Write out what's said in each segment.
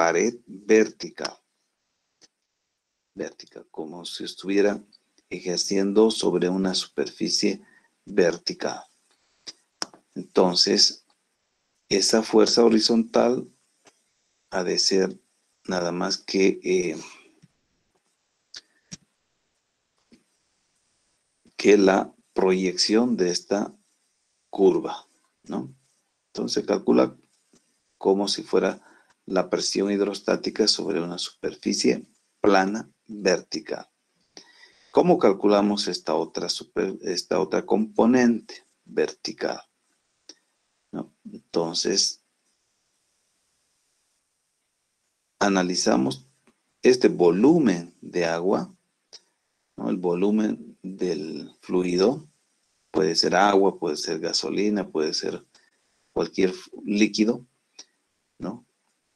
pared vertical. Vertical, como si estuviera ejerciendo sobre una superficie vertical. Entonces, esa fuerza horizontal ha de ser nada más que la proyección de esta curva, ¿no? Entonces, calcula como si fuera la presión hidrostática sobre una superficie plana vertical. ¿Cómo calculamos esta otra componente vertical? ¿No? Entonces, analizamos este volumen de agua, ¿no? El volumen del fluido, puede ser agua, puede ser gasolina, puede ser cualquier líquido, ¿no?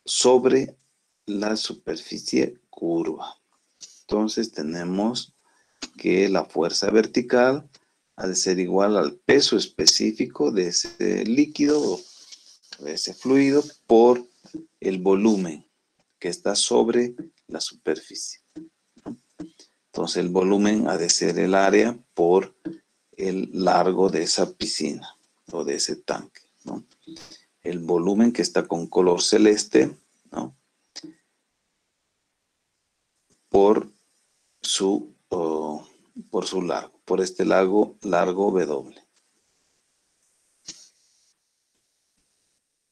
Sobre la superficie curva. Entonces tenemos que la fuerza vertical ha de ser igual al peso específico de ese líquido o de ese fluido por el volumen que está sobre la superficie. Entonces el volumen ha de ser el área por el largo de esa piscina o de ese tanque, ¿no? El volumen que está con color celeste, ¿no? Por su largo, por este largo W.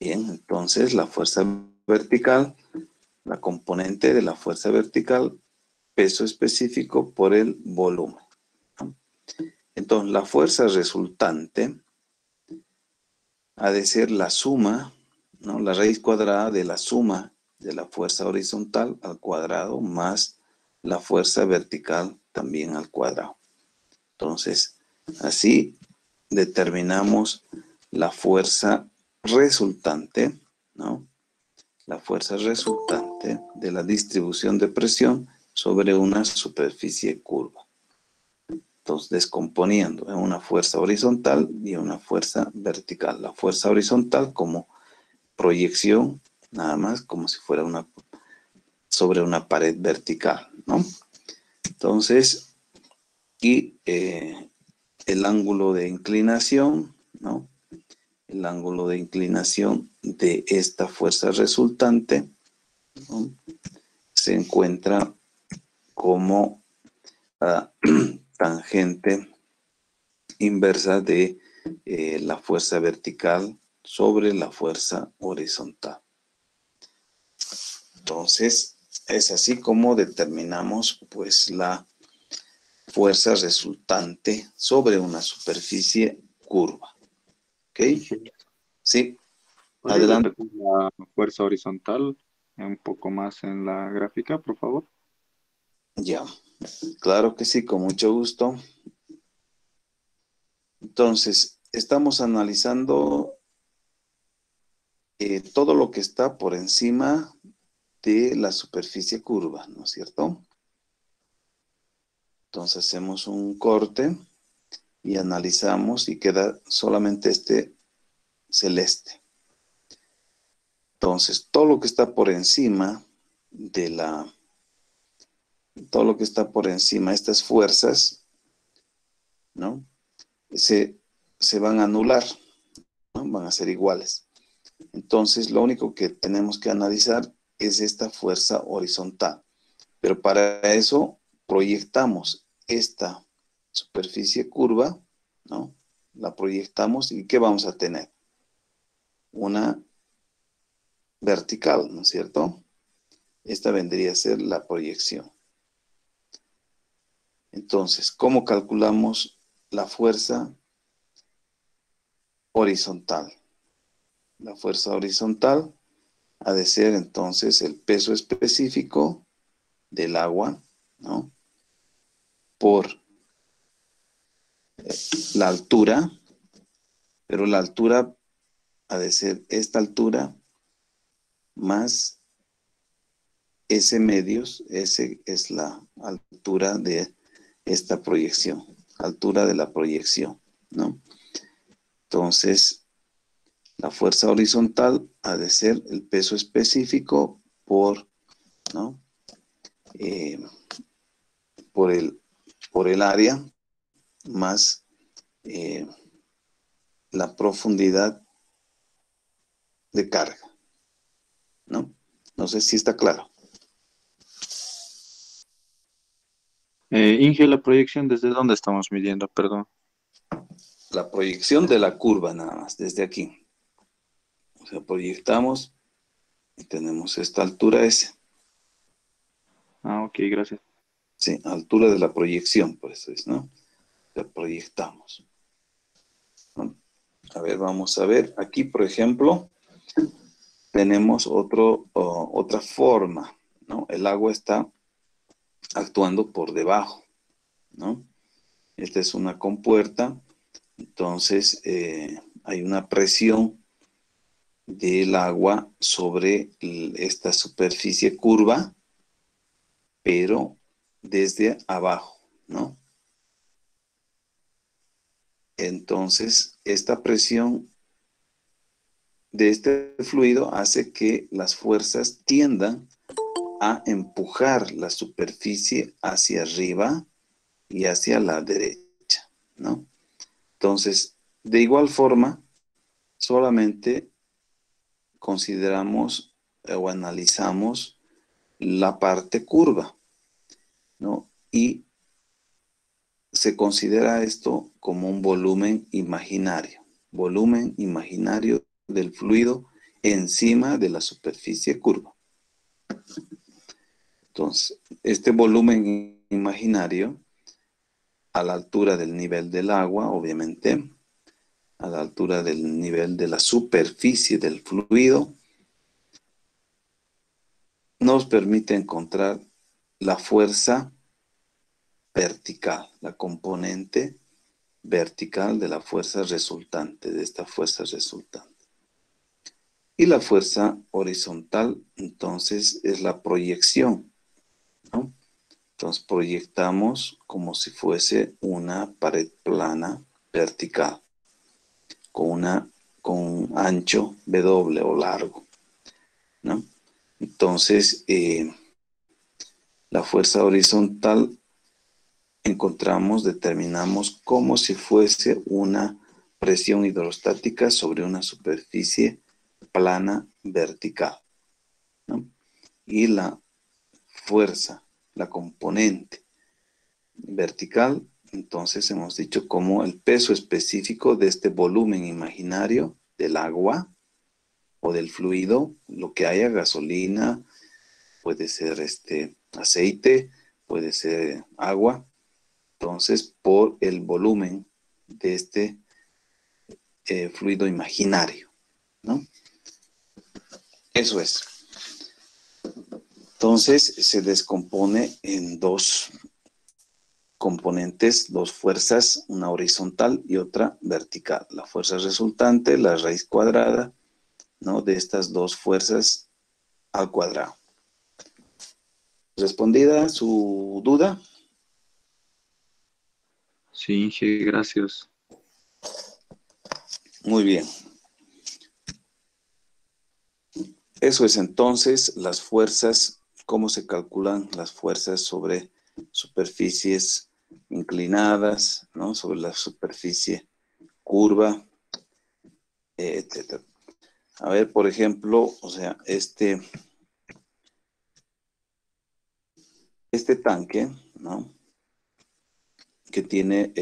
Bien, entonces la fuerza vertical, la componente de la fuerza vertical, peso específico por el volumen, ¿no? Entonces la fuerza resultante ha de ser la suma, ¿no? La raíz cuadrada de la suma de la fuerza horizontal al cuadrado más la fuerza vertical también al cuadrado. Entonces, así determinamos la fuerza resultante, ¿no? La fuerza resultante de la distribución de presión sobre una superficie curva. Entonces, descomponiendo en una fuerza horizontal y una fuerza vertical. La fuerza horizontal como proyección, nada más, como si fuera sobre una pared vertical, ¿no? Entonces, y el ángulo de inclinación, ¿no? El ángulo de inclinación de esta fuerza resultante, ¿no? Se encuentra como tangente inversa de la fuerza vertical sobre la fuerza horizontal. Entonces, es así como determinamos pues la fuerza resultante sobre una superficie curva. ¿Ok? Sí. ¿Podría Adelante. repetir la fuerza horizontal un poco más en la gráfica, por favor? Ya. Claro que sí, con mucho gusto. Entonces, estamos analizando todo lo que está por encima de la superficie curva, ¿no es cierto? Entonces hacemos un corte y analizamos y queda solamente este celeste. Entonces, todo lo que está por encima todo lo que está por encima, estas fuerzas, ¿no? Se van a anular, ¿no? Van a ser iguales. Entonces, lo único que tenemos que analizar es esta fuerza horizontal. Pero para eso proyectamos esta superficie curva, ¿no? La proyectamos y ¿qué vamos a tener? Una vertical, ¿no es cierto? Esta vendría a ser la proyección. Entonces, ¿cómo calculamos la fuerza horizontal? La fuerza horizontal ha de ser entonces el peso específico del agua, ¿no? Por la altura, pero la altura ha de ser esta altura más S medios, S es la altura de esta proyección, altura de la proyección, ¿no? Entonces, la fuerza horizontal ha de ser el peso específico por, ¿no? por el área más la profundidad de carga, ¿no? No sé si está claro. Inge, la proyección, ¿desde dónde estamos midiendo? Perdón. La proyección de la curva nada más, desde aquí. O sea, proyectamos y tenemos esta altura S. Ah, ok, gracias. Sí, altura de la proyección, por eso es, ¿no? La proyectamos, ¿no? A ver, vamos a ver. Aquí, por ejemplo, tenemos otra forma, ¿no? El agua está actuando por debajo, ¿no? Esta es una compuerta, entonces hay una presión del agua sobre esta superficie curva, pero desde abajo, ¿no? Entonces, esta presión de este fluido hace que las fuerzas tiendan a empujar la superficie hacia arriba y hacia la derecha, ¿no? Entonces, de igual forma, solamente consideramos o analizamos la parte curva, ¿no? Y se considera esto como un volumen imaginario del fluido encima de la superficie curva. Entonces, este volumen imaginario, a la altura del nivel del agua, obviamente, a la altura del nivel de la superficie del fluido, nos permite encontrar la fuerza vertical, la componente vertical de la fuerza resultante, de esta fuerza resultante. Y la fuerza horizontal, entonces, es la proyección, ¿no? Entonces proyectamos como si fuese una pared plana vertical, con un ancho W o largo, ¿no? Entonces, la fuerza horizontal determinamos como si fuese una presión hidrostática sobre una superficie plana vertical, ¿no? Y la fuerza, la componente vertical, entonces hemos dicho como el peso específico de este volumen imaginario del agua o del fluido, lo que haya, gasolina, puede ser aceite, puede ser agua, entonces por el volumen de este fluido imaginario, ¿no? Eso es. Entonces se descompone en dos componentes, dos fuerzas, una horizontal y otra vertical. La fuerza resultante, la raíz cuadrada, ¿no? De estas dos fuerzas al cuadrado. ¿Respondida su duda? Sí, Inge, gracias. Muy bien. Eso es entonces las fuerzas, cómo se calculan las fuerzas sobre superficies inclinadas, ¿no? Sobre la superficie curva, etcétera. A ver, por ejemplo, o sea, este tanque, ¿no? Que tiene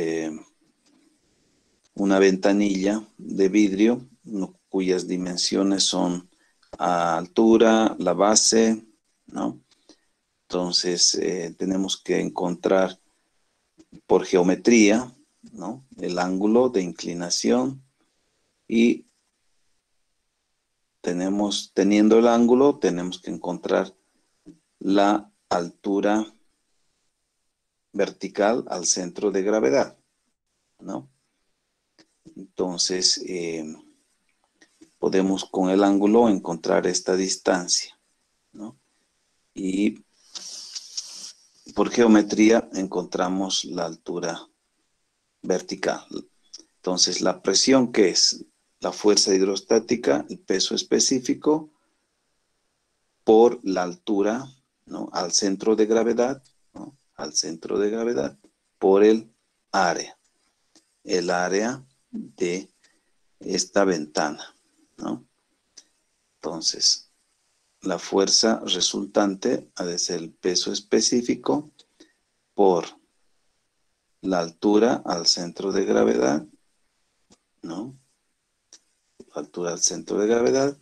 una ventanilla de vidrio, ¿no? Cuyas dimensiones son a altura, la base, ¿no? Entonces, tenemos que encontrar por geometría, ¿no? El ángulo de inclinación y teniendo el ángulo, tenemos que encontrar la altura vertical al centro de gravedad, ¿no? Entonces, podemos con el ángulo encontrar esta distancia, ¿no? Y por geometría encontramos la altura vertical. Entonces, la presión, que es la fuerza hidrostática, el peso específico, por la altura, ¿no? Al centro de gravedad, ¿no? Al centro de gravedad, por el área de esta ventana, ¿no? Entonces, la fuerza resultante ha de ser el peso específico por la altura al centro de gravedad, ¿no? La altura al centro de gravedad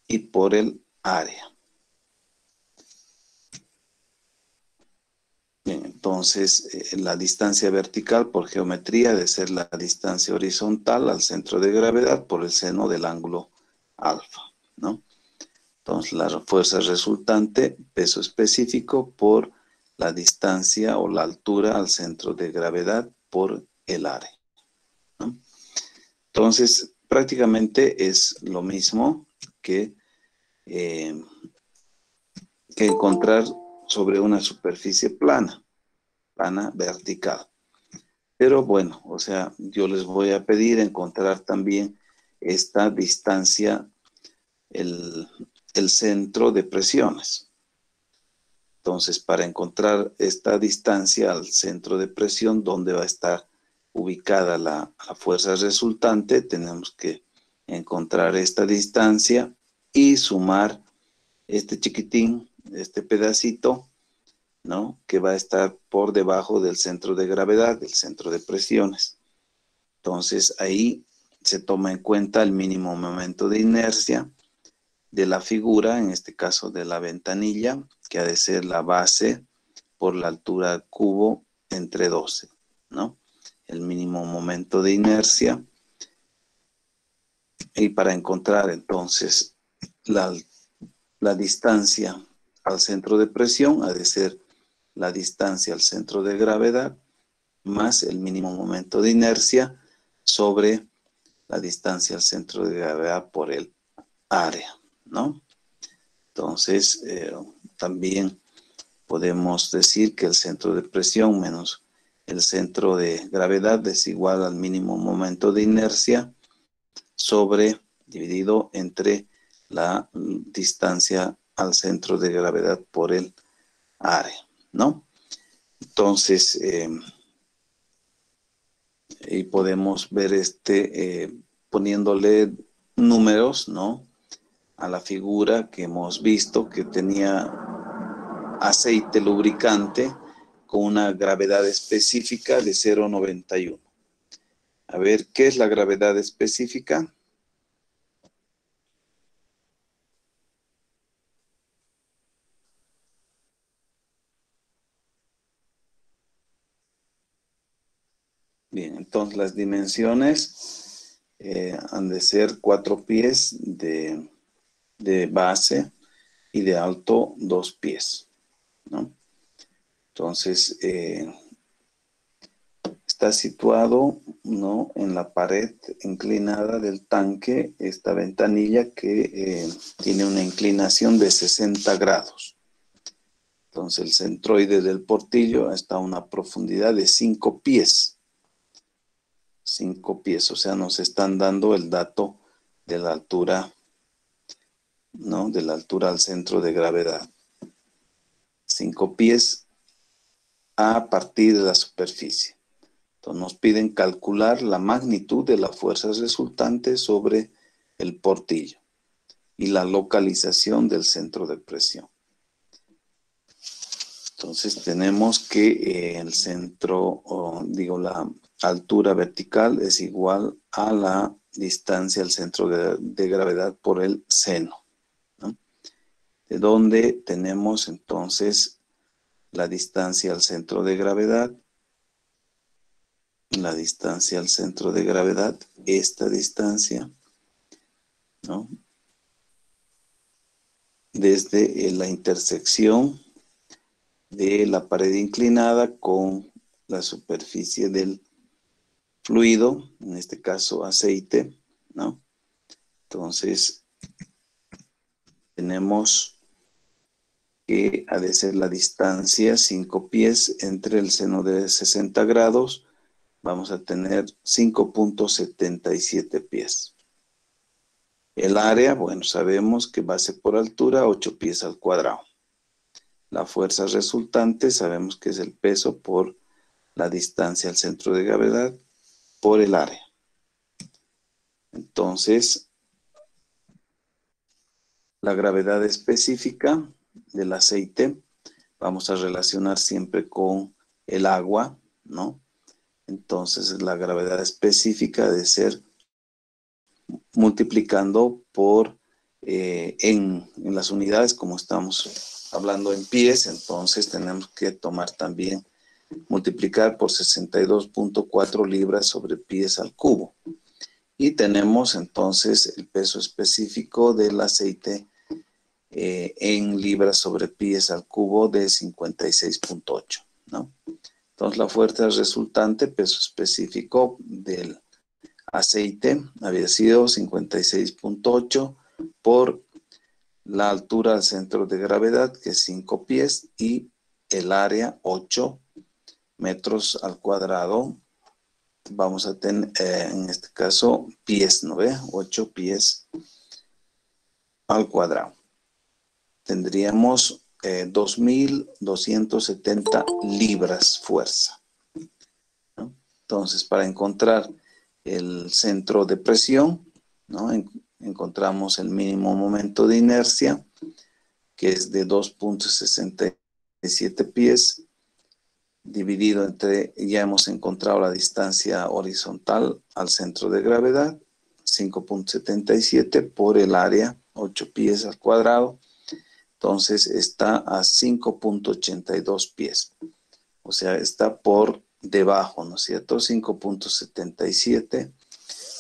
y por el área. Bien, entonces, la distancia vertical por geometría debe ser la distancia horizontal al centro de gravedad por el seno del ángulo alfa, ¿no? Entonces, la fuerza resultante, peso específico por la distancia o la altura al centro de gravedad por el área, ¿no? Entonces, prácticamente es lo mismo que encontrar sobre una superficie plana vertical. Pero bueno, o sea, yo les voy a pedir encontrar también esta distancia, el centro de presiones. Entonces, para encontrar esta distancia al centro de presión, donde va a estar ubicada la fuerza resultante, tenemos que encontrar esta distancia y sumar este chiquitín, este pedacito, ¿no? Que va a estar por debajo del centro de gravedad, del centro de presiones. Entonces, ahí se toma en cuenta el mínimo momento de inercia de la figura, en este caso de la ventanilla, que ha de ser la base por la altura del cubo entre 12, ¿no? El mínimo momento de inercia. Y para encontrar entonces la distancia al centro de presión, ha de ser la distancia al centro de gravedad más el mínimo momento de inercia sobre la distancia al centro de gravedad por el área, ¿no? Entonces, también podemos decir que el centro de presión menos el centro de gravedad es igual al mínimo momento de inercia dividido entre la distancia al centro de gravedad por el área, ¿no? Entonces, y podemos ver poniéndole números, ¿no? A la figura que hemos visto que tenía aceite lubricante con una gravedad específica de 0,91. A ver, ¿qué es la gravedad específica? Bien, entonces las dimensiones han de ser 4 pies de base y de alto 2 pies, ¿no? Entonces, está situado, ¿no?, en la pared inclinada del tanque, esta ventanilla que tiene una inclinación de 60 grados. Entonces, el centroide del portillo está a una profundidad de 5 pies. 5 pies, o sea, nos están dando el dato de la altura, ¿no?, de la altura al centro de gravedad. 5 pies a partir de la superficie. Entonces nos piden calcular la magnitud de la fuerza resultante sobre el portillo y la localización del centro de presión. Entonces tenemos que el centro, la altura vertical es igual a la distancia al centro de gravedad por el seno, ¿no? De donde tenemos entonces la distancia al centro de gravedad. La distancia al centro de gravedad, esta distancia, ¿no?, desde la intersección de la pared inclinada con la superficie del fluido, en este caso aceite, ¿no? Entonces, tenemos que ha de ser la distancia 5 pies entre el seno de 60 grados, vamos a tener 5.77 pies. El área, bueno, sabemos que base por altura, 8 pies al cuadrado. La fuerza resultante, sabemos que es el peso por la distancia al centro de gravedad por el área. Entonces, la gravedad específica del aceite, vamos a relacionar siempre con el agua, ¿no? Entonces, la gravedad específica debe ser multiplicando por, en las unidades, como estamos hablando en pies, entonces tenemos que tomar también, multiplicar por 62.4 libras sobre pies al cubo. Y tenemos entonces el peso específico del aceite en libras sobre pies al cubo de 56.8, ¿no? Entonces la fuerza resultante, peso específico del aceite, había sido 56.8 por la altura al centro de gravedad, que es 5 pies, y el área, 8 metros al cuadrado. Vamos a tener, en este caso, pies, ¿no ve? 8 pies al cuadrado. Tendríamos 2.270 libras fuerza, ¿no? Entonces, para encontrar el centro de presión, ¿no? Encontramos el mínimo momento de inercia, que es de 2.67 pies, dividido entre, ya hemos encontrado la distancia horizontal al centro de gravedad, 5.77 por el área, 8 pies al cuadrado, entonces está a 5.82 pies, o sea, está por debajo, ¿no es cierto? 5.77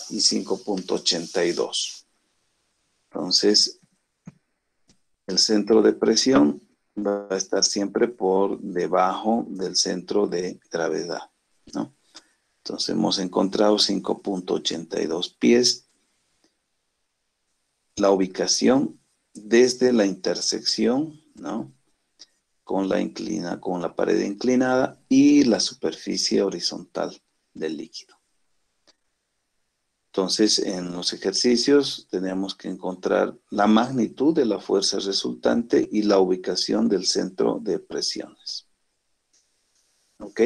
y 5.82. Entonces, el centro de presión va a estar siempre por debajo del centro de gravedad, ¿no? Entonces hemos encontrado 5.82 pies. La ubicación desde la intersección, ¿no? Con la pared inclinada y la superficie horizontal del líquido. Entonces, en los ejercicios tenemos que encontrar la magnitud de la fuerza resultante y la ubicación del centro de presiones. ¿Ok?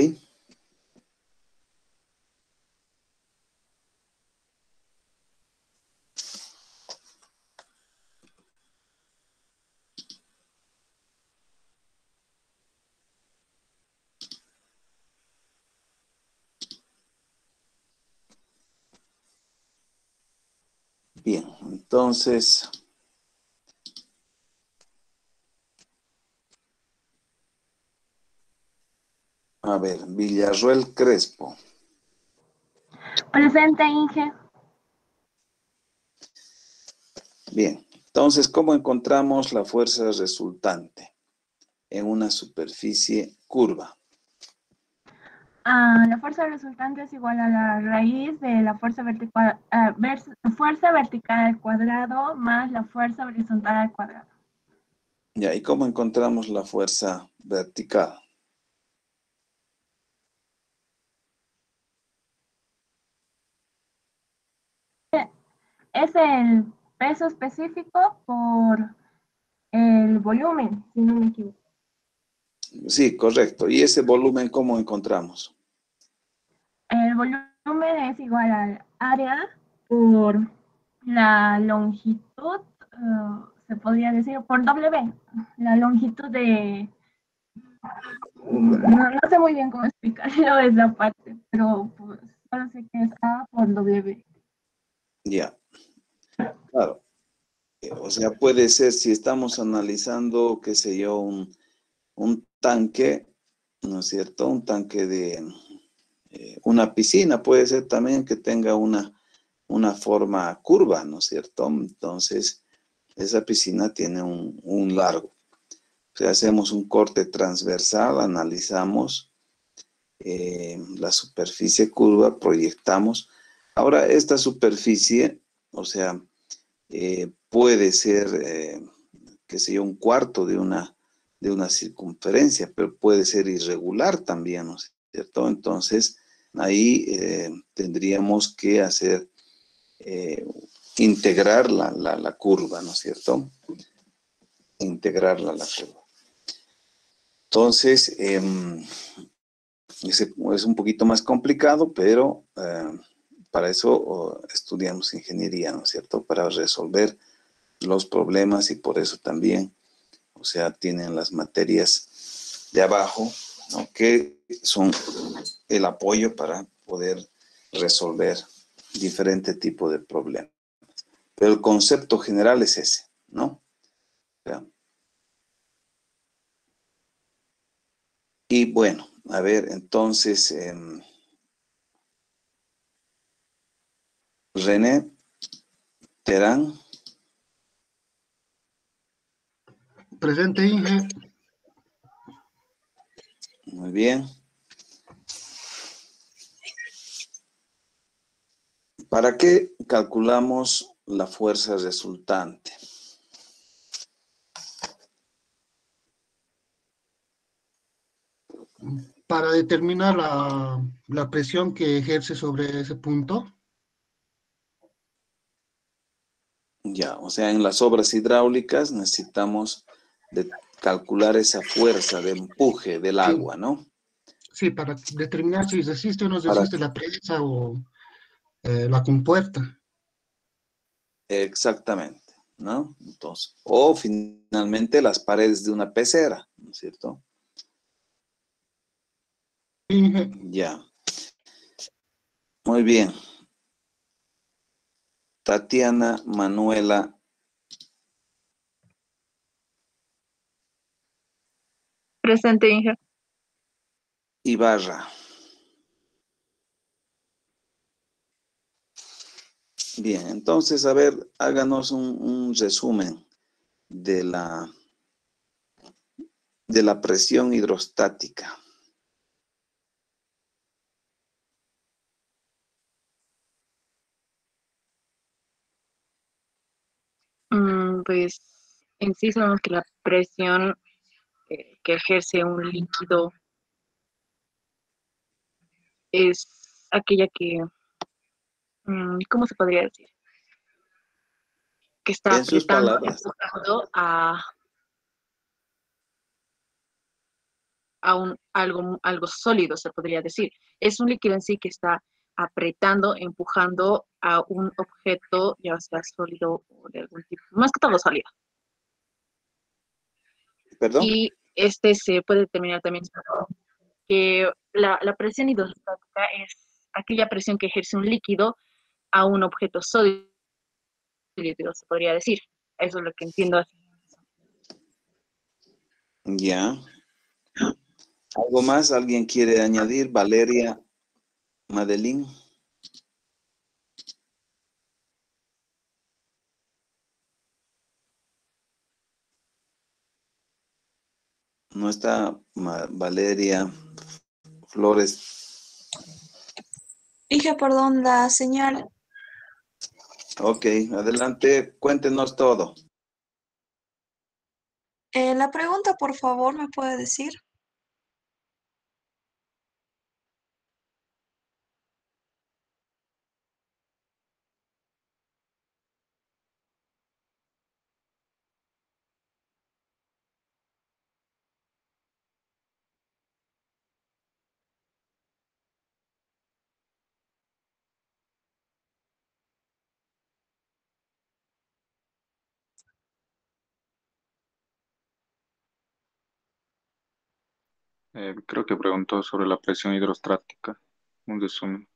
Bien, entonces, a ver, Villarruel Crespo. Presente, Inge. Bien, entonces, ¿cómo encontramos la fuerza resultante en una superficie curva? La fuerza resultante es igual a la raíz de la fuerza vertical, al cuadrado más la fuerza horizontal al cuadrado. Ya, ¿y cómo encontramos la fuerza vertical? Es el peso específico por el volumen, si no me equivoco. Sí, correcto. ¿Y ese volumen cómo encontramos? El volumen es igual al área por la longitud, se podría decir, por W, la longitud de... No sé muy bien cómo explicarlo esa parte, pero pues, solo sé que es A por W. Ya, claro. O sea, puede ser si estamos analizando, qué sé yo, un tanque, ¿no es cierto? Un tanque de una piscina, puede ser también que tenga una forma curva, ¿no es cierto? Entonces, esa piscina tiene un largo. O sea, hacemos un corte transversal, analizamos la superficie curva, proyectamos. Ahora, esta superficie, o sea, puede ser, qué sé yo, un cuarto de una circunferencia, pero puede ser irregular también, ¿no es cierto? Entonces, ahí tendríamos que hacer integrar la curva, ¿no es cierto? Integrarla a la curva. Entonces, es un poquito más complicado, pero para eso estudiamos ingeniería, ¿no es cierto? Para resolver los problemas y por eso también, o sea, tienen las materias de abajo, ¿no? Que son el apoyo para poder resolver diferente tipo de problemas. Pero el concepto general es ese, ¿no? ¿Ya? Y bueno, a ver, entonces, René Terán, Presente, Inge. muy bien. ¿Para qué calculamos la fuerza resultante? Para determinar la presión que ejerce sobre ese punto. Ya, o sea, en las obras hidráulicas necesitamos calcular esa fuerza de empuje del Sí, agua, ¿no? sí, para determinar si resiste o no Para, resiste la presa o la compuerta. exactamente, ¿no? Entonces, o finalmente las paredes de una pecera, ¿no es cierto? Inge. Ya, muy bien. Tatiana Manuela Presente, Inge. Ibarra. Bien, entonces, a ver, háganos un resumen de la presión hidrostática. Pues en sí sabemos que la presión que ejerce un líquido es aquella que, ¿cómo se podría decir? Que está En sus apretando, palabras. empujando a algo sólido, se podría decir. Es un líquido en sí que está apretando, empujando a un objeto, ya sea sólido o de algún tipo, más que todo sólido. ¿Perdón? Y este se puede determinar también que la presión hidrostática es aquella presión que ejerce un líquido a un objeto sólido, se podría decir. Eso es lo que entiendo así. Ya. ¿Algo más? ¿Alguien quiere añadir? Valeria Madeline. No está Valeria Flores. Dije, perdón, la señal. Ok, adelante, cuéntenos todo. La pregunta, por favor, ¿me puede decir? Creo que preguntó sobre la presión hidrostática. Un resumen.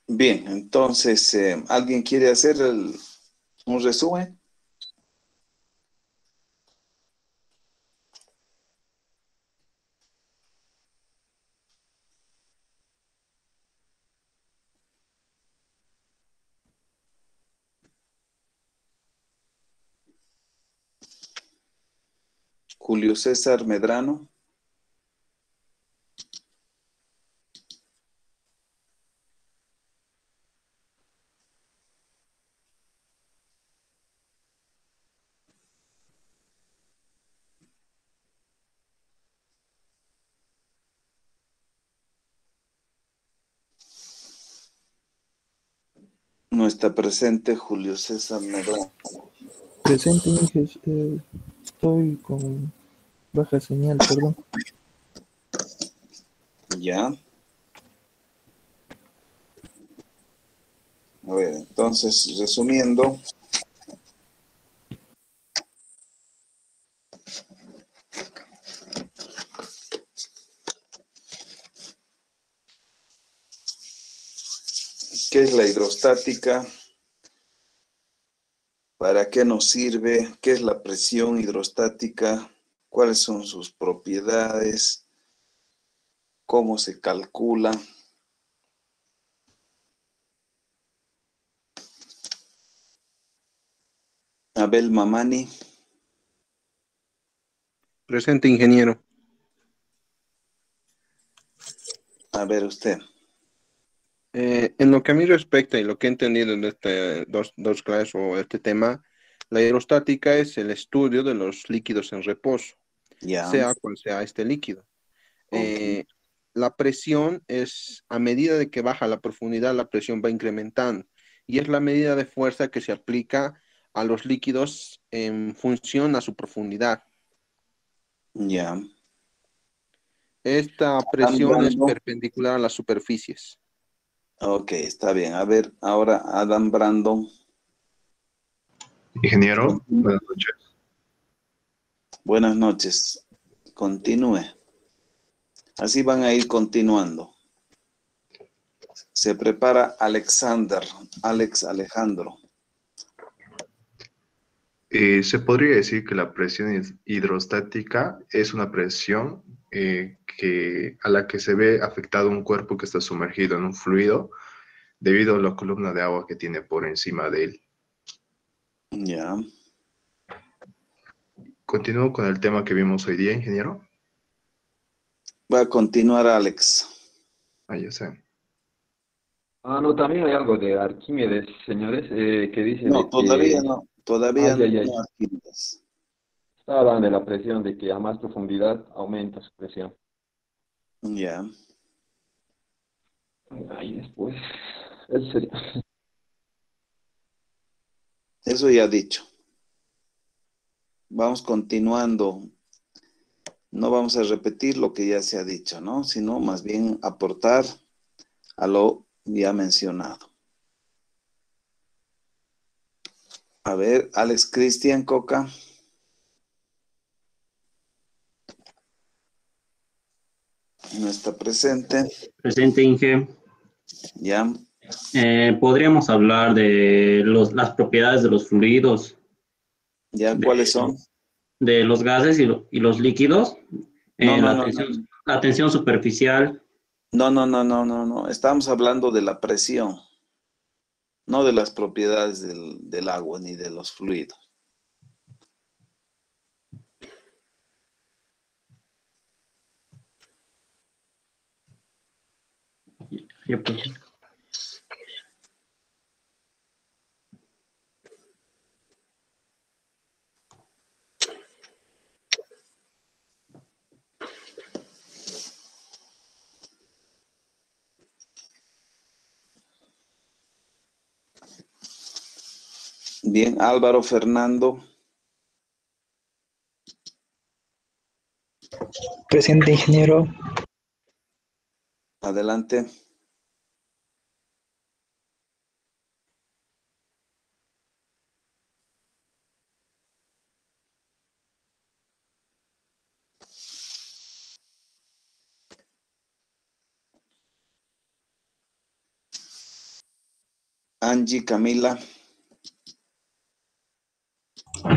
Bien, entonces, ¿alguien quiere hacer un resumen? Julio César Medrano. No está presente Julio César Medrano. Presente, Inges, estoy con baja señal, perdón. Ya. A ver, entonces, resumiendo, ¿qué es la hidrostática? ¿Para qué nos sirve? ¿Qué es la presión hidrostática? ¿Cuáles son sus propiedades? ¿Cómo se calcula? Abel Mamani. Presente, ingeniero. A ver usted. En lo que a mí respecta y lo que he entendido en este dos clases o este tema, la hidrostática es el estudio de los líquidos en reposo, Ya. sea cual sea este líquido. Ok. La presión es, a medida de que baja la profundidad, la presión va incrementando y es la medida de fuerza que se aplica a los líquidos en función a su profundidad. Ya. Esta Adam presión es Brando. perpendicular a las superficies. Ok, está bien. A ver, ahora Adam Brandon. Ingeniero, buenas noches. Buenas noches. Continúe. Así van a ir continuando. Se prepara Alejandro. Se podría decir que la presión hidrostática es una presión a la que se ve afectado un cuerpo que está sumergido en un fluido debido a la columna de agua que tiene por encima de él. Ya. Continúo con el tema que vimos hoy día, ingeniero. Va a continuar Alex. Ya sé. No, también hay algo de Arquímedes, señores, que dice No, de todavía que, no. Todavía ya, no, Arquímedes. estaba hablando de la presión, de que a más profundidad aumenta su presión. Ya. Ahí después, eso sería. Eso ya dicho. Vamos continuando. No vamos a repetir lo que ya se ha dicho, ¿no? Sino más bien aportar a lo ya mencionado. A ver, Alex Cristian Coca. No está presente. Presente, Inge. Ya. Podríamos hablar de las propiedades de los fluidos, Ya, de, ¿cuáles son? de los gases y los líquidos, No, no, la no, no. la tensión superficial. No. Estamos hablando de la presión, no de las propiedades del agua ni de los fluidos. Ya, pues. Bien, Álvaro Fernando. Presente, ingeniero. Adelante. Angie Camila,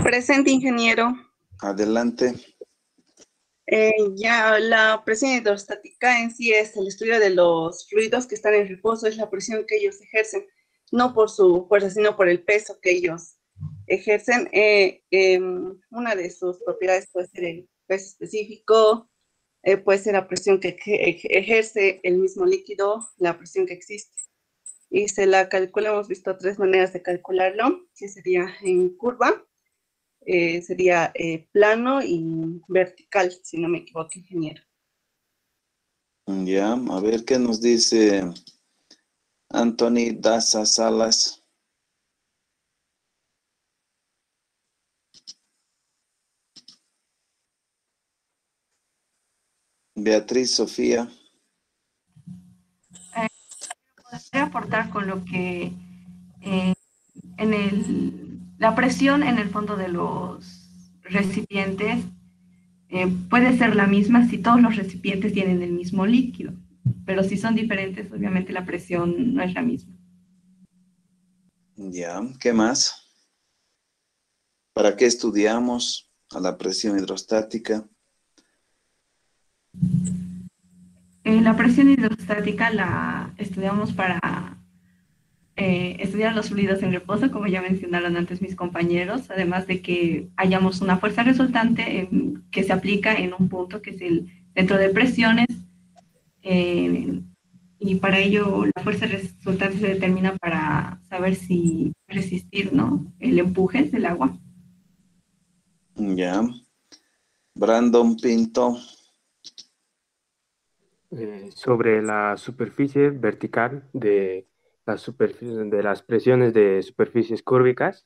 Presente, ingeniero. adelante. Ya la presión hidrostática en sí es el estudio de los fluidos que están en reposo, es la presión que ellos ejercen, no por su fuerza, sino por el peso que ellos ejercen. Una de sus propiedades puede ser el peso específico, puede ser la presión que ejerce el mismo líquido, la presión que existe. Y se la calcula, hemos visto 3 maneras de calcularlo, que sería en curva, sería plano y vertical, si no me equivoco, ingeniero. Ya, a ver qué nos dice Anthony Daza Salas. Beatriz Sofía. Podría aportar con lo que la presión en el fondo de los recipientes puede ser la misma si todos los recipientes tienen el mismo líquido, pero si son diferentes, obviamente la presión no es la misma. Ya, ¿qué más? ¿Para qué estudiamos a la presión hidrostática? La presión hidrostática la estudiamos para estudiar los fluidos en reposo, como ya mencionaron antes mis compañeros, además de que hallamos una fuerza resultante que se aplica en un punto que es el centro de presiones, y para ello la fuerza resultante se determina para saber si resistir, ¿no?, el empuje del agua. Ya. Brandon Pinto. Sobre la superficie vertical de las presiones de superficies cúrbicas.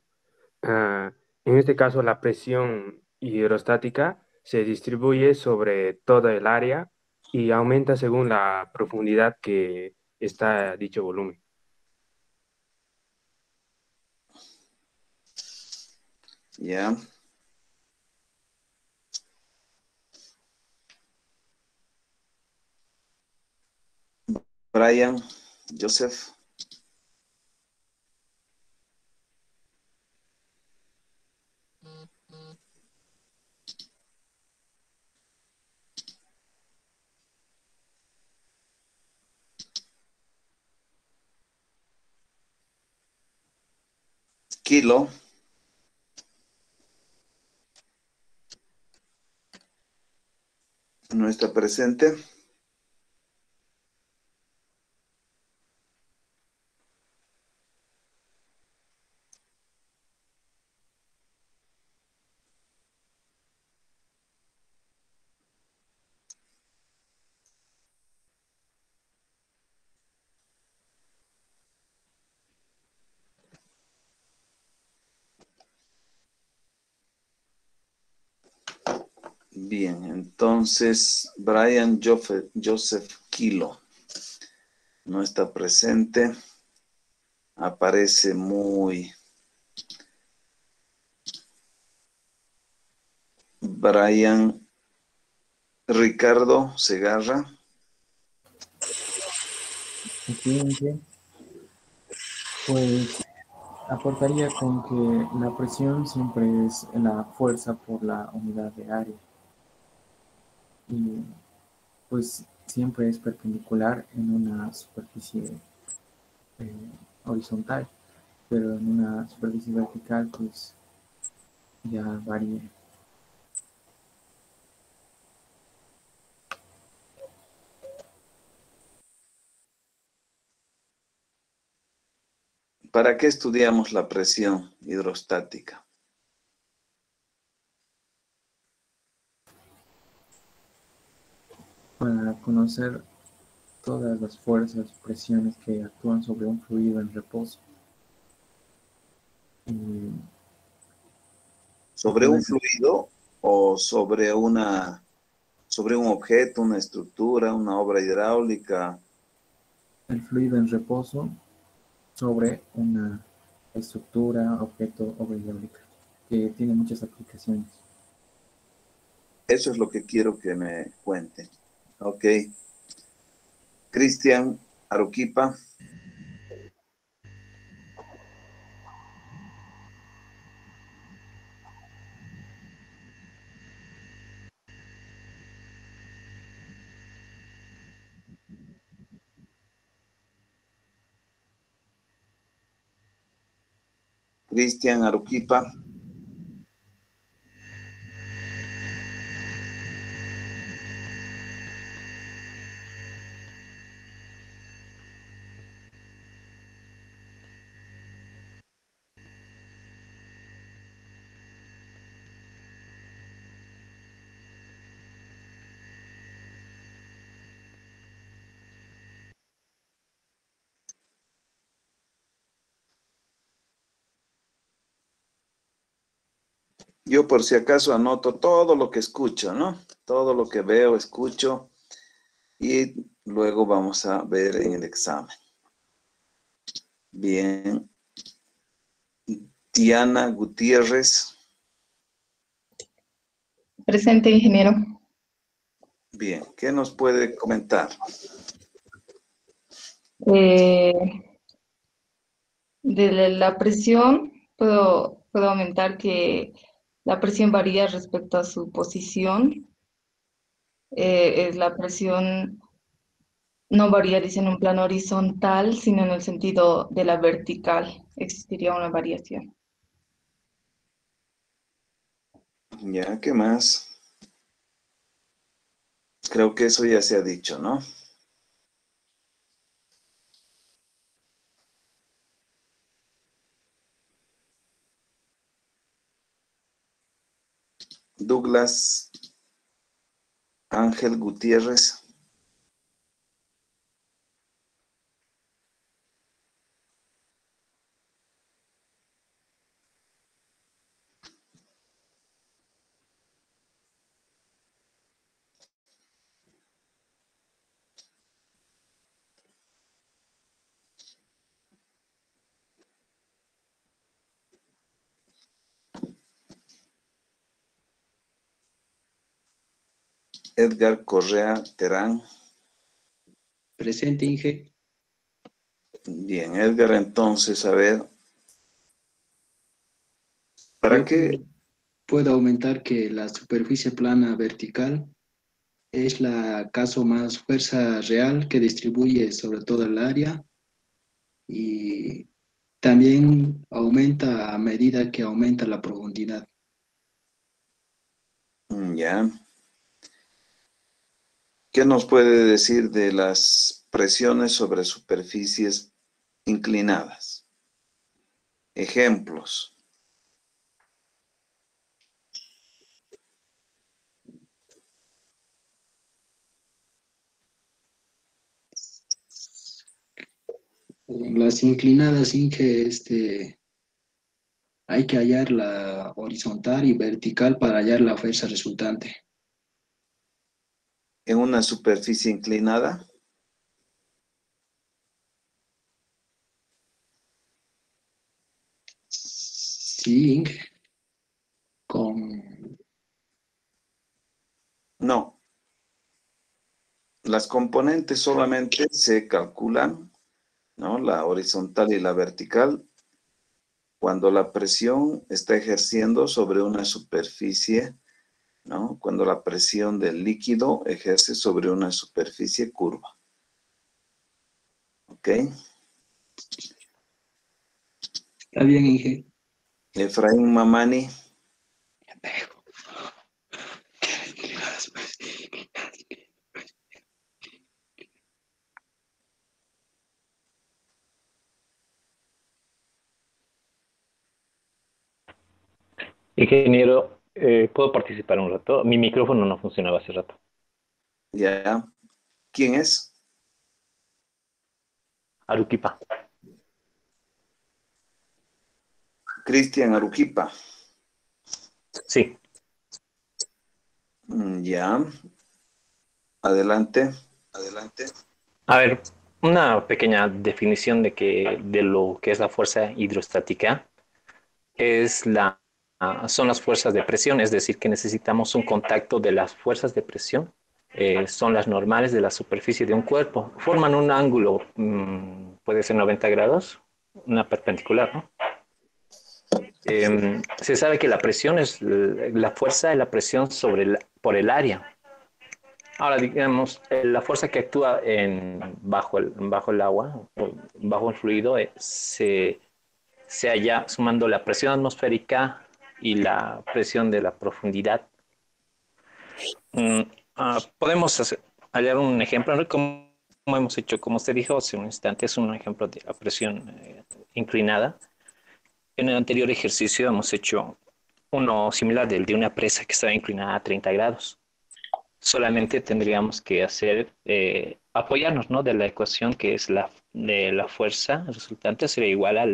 En este caso, la presión hidrostática se distribuye sobre toda el área y aumenta según la profundidad que está dicho volumen. Ya. Brian Joseph. Kilo. No está presente. Bien, entonces Brian Joseph Kilo no está presente. Aparece muy... Brian Ricardo Segarra. Siguiente, pues aportaría con que la presión siempre es la fuerza por la unidad de área. Y pues siempre es perpendicular en una superficie horizontal, pero en una superficie vertical pues ya varía. ¿Para qué estudiamos la presión hidrostática? Para conocer todas las fuerzas y presiones que actúan sobre un fluido en reposo. ¿Sobre un fluido o sobre un objeto, una estructura, una obra hidráulica? El fluido en reposo sobre una estructura, objeto, obra hidráulica, que tiene muchas aplicaciones. Eso es lo que quiero que me cuente. Ok. Cristian Aruquipa. Cristian Aruquipa. Yo por si acaso anoto todo lo que escucho, ¿no? Todo lo que veo, escucho, y luego vamos a ver en el examen. Bien. Diana Gutiérrez. Presente, ingeniero. Bien, ¿qué nos puede comentar? De la presión, puedo aumentar que la presión varía respecto a su posición. La presión no varía, dice, en un plano horizontal, sino en el sentido de la vertical. Existiría una variación. Ya, ¿qué más? Creo que eso ya se ha dicho, ¿no? Douglas Ángel Gutiérrez. Edgar Correa Terán. Presente, Inge. Bien, Edgar, entonces, a ver. ¿Para Yo qué? puedo aumentar que la superficie plana vertical es la caso más fuerza real que distribuye sobre toda el área y también aumenta a medida que aumenta la profundidad. Ya. ¿Qué nos puede decir de las presiones sobre superficies inclinadas? Ejemplos. En las inclinadas, Inge, hay que hallar la horizontal y vertical para hallar la fuerza resultante. En una superficie inclinada. Sí, Inge. No. Las componentes solamente se calculan, ¿no? La horizontal y la vertical, cuando la presión está ejerciendo sobre una superficie, ¿no? Cuando la presión del líquido ejerce sobre una superficie curva. ¿Ok? Está bien, Inge. Efraín Mamani. Ingeniero, ¿puedo participar un rato? Mi micrófono no funcionaba hace rato. Ya. ¿Quién es? Aruquipa. Cristian Aruquipa. Sí. Ya. Adelante. Adelante. A ver, una pequeña definición de lo que es la fuerza hidrostática son las fuerzas de presión, es decir, que necesitamos un contacto de las fuerzas de presión. Son las normales de la superficie de un cuerpo. Forman un ángulo, puede ser 90 grados, una perpendicular, ¿no? Se sabe que la presión es la fuerza de la presión por el área. Ahora, digamos, la fuerza que actúa bajo el agua, o bajo el fluido, se se halla sumando la presión atmosférica y la presión de la profundidad. Podemos hallar un ejemplo, ¿no? Como hemos hecho, como usted dijo hace un instante, es un ejemplo de la presión inclinada. En el anterior ejercicio hemos hecho uno similar del de una presa que estaba inclinada a 30 grados. Solamente tendríamos que hacer, apoyarnos, ¿no?, de la ecuación que es de la fuerza resultante sería igual a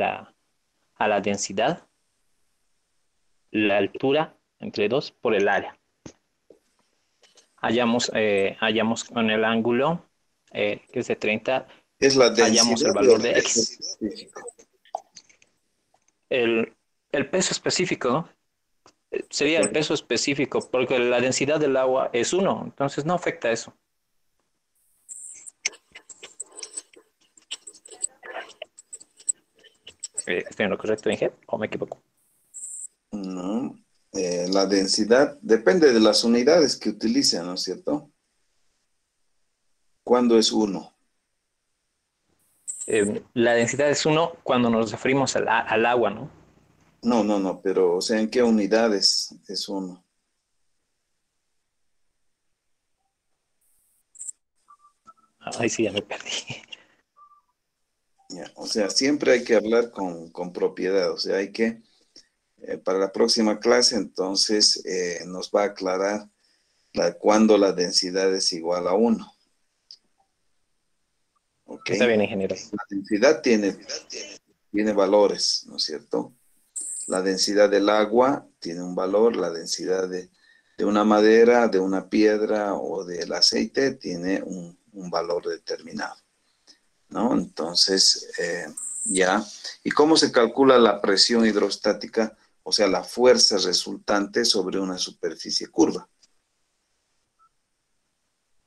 la densidad, la altura entre 2 por el área. Hallamos con el ángulo que es de 30, es la hallamos densidad el valor del de peso X. específico. El peso específico, ¿no? Sería el peso específico, porque la densidad del agua es 1, entonces no afecta eso. ¿Estoy en lo correcto, Inge? ¿O me equivoco? No, la densidad depende de las unidades que utilicen, ¿no es cierto? ¿Cuándo es 1? La densidad es 1 cuando nos referimos al agua, ¿no? No, pero, o sea, ¿en qué unidades es 1? Ahí sí ya me perdí. Ya, o sea, siempre hay que hablar con propiedad, o sea, hay que, para la próxima clase, entonces, nos va a aclarar cuándo la densidad es igual a 1. ¿Ok? Está bien, ingeniero. La densidad tiene valores, ¿no es cierto? La densidad del agua tiene un valor, la densidad de una madera, de una piedra o del aceite tiene un valor determinado, ¿no? Entonces, ya. ¿Y cómo se calcula la presión hidrostática? O sea, la fuerza resultante sobre una superficie curva.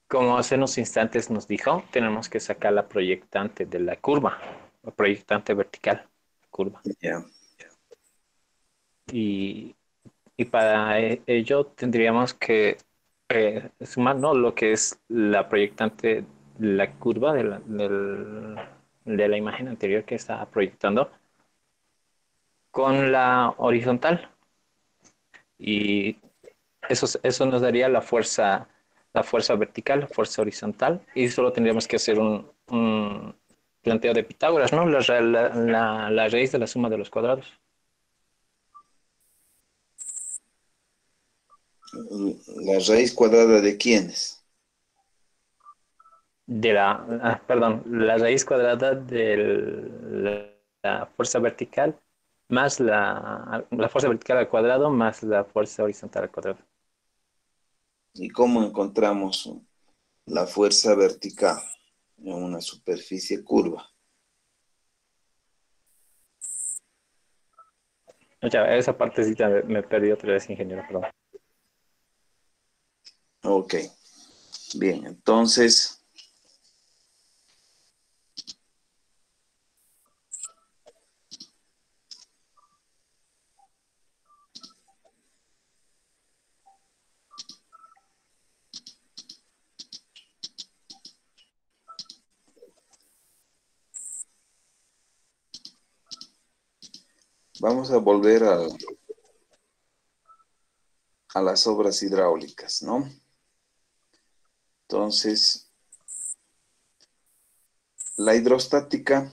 Como hace unos instantes nos dijo, tenemos que sacar la proyectante de la curva, la proyectante vertical, curva. Ya. Y para ello tendríamos que sumar, ¿no?, lo que es la proyectante, la curva de la imagen anterior que estaba proyectando con la horizontal. Y eso nos daría la fuerza vertical, la fuerza horizontal, y solo tendríamos que hacer un planteo de Pitágoras, ¿no? La raíz de la suma de los cuadrados. ¿La raíz cuadrada de quiénes? La raíz cuadrada de la fuerza vertical más la fuerza vertical al cuadrado más la fuerza horizontal al cuadrado. ¿Y cómo encontramos la fuerza vertical en una superficie curva? Ya, esa partecita me perdí otra vez, ingeniero, perdón. Ok. Bien, entonces, vamos a volver a las obras hidráulicas, ¿no? Entonces, la hidrostática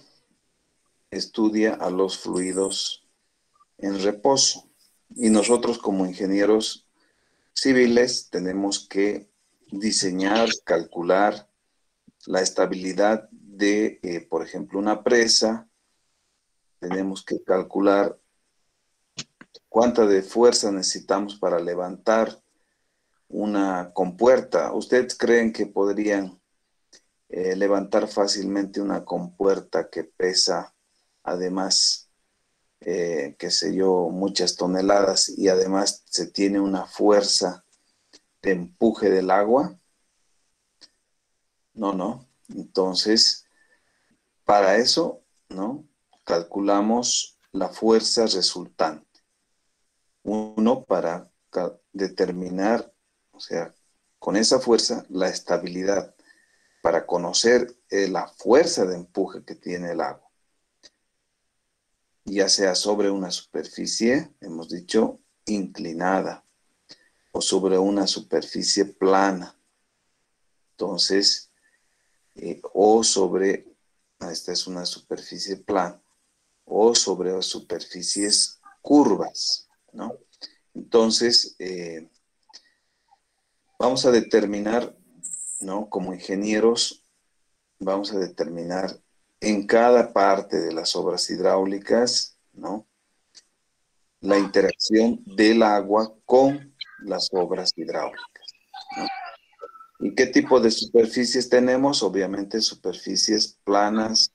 estudia a los fluidos en reposo y nosotros como ingenieros civiles tenemos que diseñar, calcular la estabilidad de, por ejemplo, una presa. Tenemos que calcular cuánta de fuerza necesitamos para levantar una compuerta. ¿Ustedes creen que podrían levantar fácilmente una compuerta que pesa, además, qué sé yo, muchas toneladas y además se tiene una fuerza de empuje del agua? No. Entonces, para eso, ¿no?, calculamos la fuerza resultante. Uno, para determinar, o sea, con esa fuerza, la estabilidad, para conocer la fuerza de empuje que tiene el agua. ya sea sobre una superficie, hemos dicho, inclinada, o sobre una superficie plana. Entonces, o sobre, esta es una superficie plana, o sobre superficies curvas, ¿no? Entonces, vamos a determinar, ¿no? Como ingenieros, vamos a determinar en cada parte de las obras hidráulicas, ¿no? La interacción del agua con las obras hidráulicas, ¿no? ¿Y qué tipo de superficies tenemos? Obviamente superficies planas,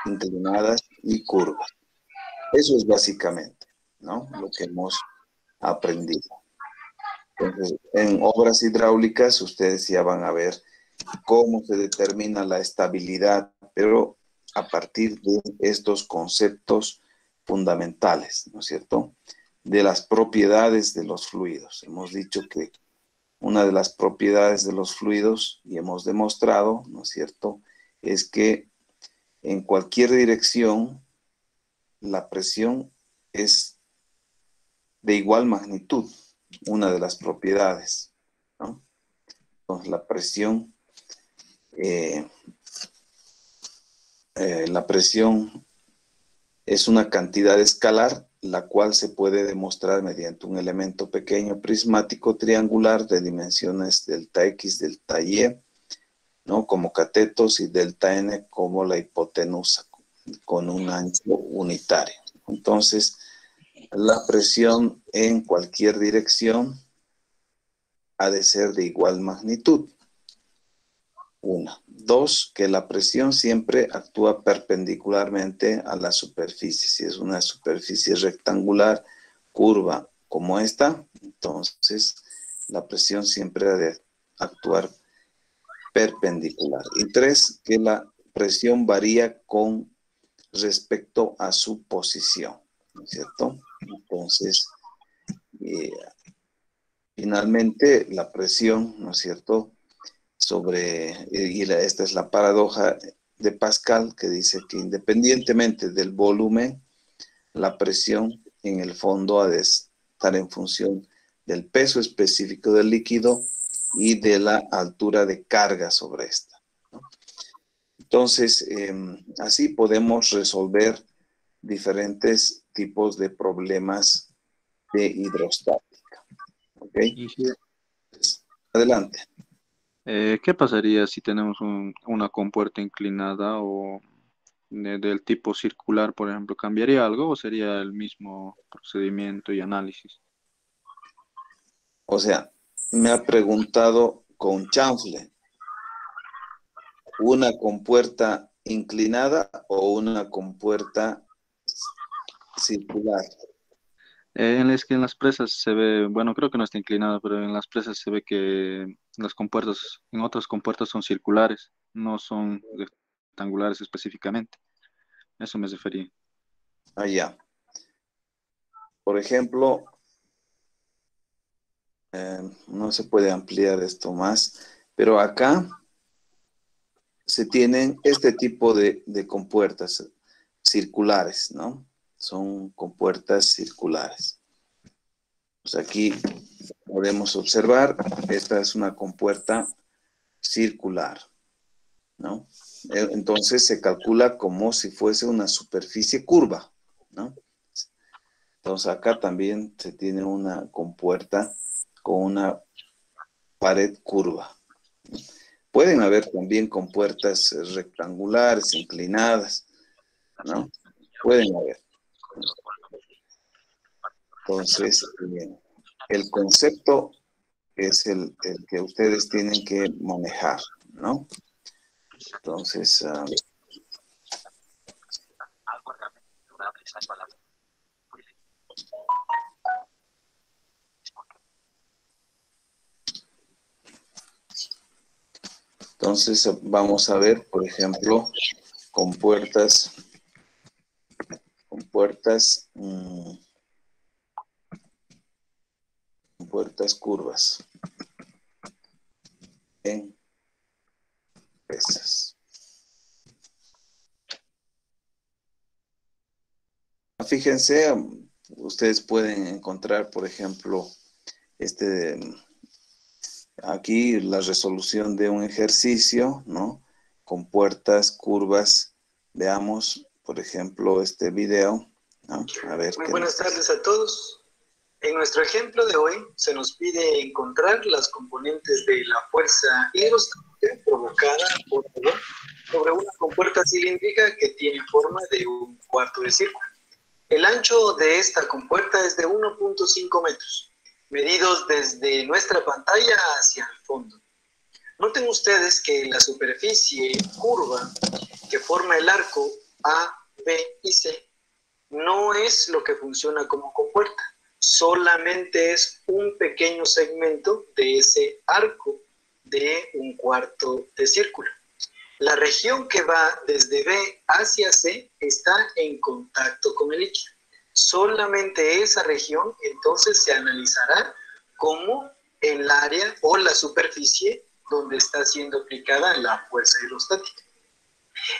inclinadas y curvas. Eso es básicamente, ¿no? Lo que hemos aprendido. Entonces, en obras hidráulicas ustedes ya van a ver cómo se determina la estabilidad, pero a partir de estos conceptos fundamentales, ¿no es cierto? De las propiedades de los fluidos. Hemos dicho que una de las propiedades de los fluidos, y hemos demostrado, ¿no es cierto?, es que en cualquier dirección la presión es de igual magnitud, una de las propiedades, ¿no? Entonces, la presión es una cantidad escalar, la cual se puede demostrar mediante un elemento pequeño prismático triangular de dimensiones delta X, delta Y, ¿no? Como catetos, y delta N como la hipotenusa, con un ancho unitario. Entonces, la presión en cualquier dirección ha de ser de igual magnitud. Una. Dos, que la presión siempre actúa perpendicularmente a la superficie. Si es una superficie rectangular, curva como esta, entonces la presión siempre ha de actuar perpendicular. Y tres, que la presión varía con respecto a su posición, ¿no es cierto? Entonces, finalmente, la presión, ¿no es cierto?, esta es la paradoja de Pascal, que dice que independientemente del volumen, la presión en el fondo ha de estar en función del peso específico del líquido y de la altura de carga sobre esta, ¿no? Entonces, así podemos resolver diferentes tipos de problemas de hidrostática. ¿Ok? Adelante. ¿Qué pasaría si tenemos una compuerta inclinada o del tipo circular, por ejemplo? ¿Cambiaría algo o sería el mismo procedimiento y análisis? O sea, me ha preguntado con chanfle, ¿una compuerta inclinada o una compuerta circular? Es que en las presas se ve, bueno, creo que no está inclinada, pero en las presas se ve que las compuertas, en otras compuertas son circulares, no son rectangulares específicamente. Eso me refería. Allá. Por ejemplo, no se puede ampliar esto más, pero acá se tienen este tipo de compuertas circulares, ¿no? Son compuertas circulares. Pues aquí podemos observar, esta es una compuerta circular, ¿no? Entonces se calcula como si fuese una superficie curva, ¿no? Entonces acá también se tiene una compuerta con una pared curva. Pueden haber también compuertas rectangulares, inclinadas, ¿no? Pueden haber. Entonces, el concepto es el que ustedes tienen que manejar, ¿no? Entonces, vamos a ver, por ejemplo, compuertas curvas en pesas. fíjense, ustedes pueden encontrar, por ejemplo, aquí la resolución de un ejercicio, ¿no? Con puertas, curvas. Veamos, por ejemplo, este video, ¿no? A ver. Muy buenas tardes a todos. En nuestro ejemplo de hoy se nos pide encontrar las componentes de la fuerza hidrostática provocada por agua sobre una compuerta cilíndrica que tiene forma de un cuarto de círculo. El ancho de esta compuerta es de 1.5 metros, medidos desde nuestra pantalla hacia el fondo. Noten ustedes que la superficie curva que forma el arco A, B y C no es lo que funciona como compuerta, solamente es un pequeño segmento de ese arco de un cuarto de círculo. La región que va desde B hacia C está en contacto con el líquido. Solamente esa región entonces se analizará como el área o la superficie donde está siendo aplicada la fuerza hidrostática.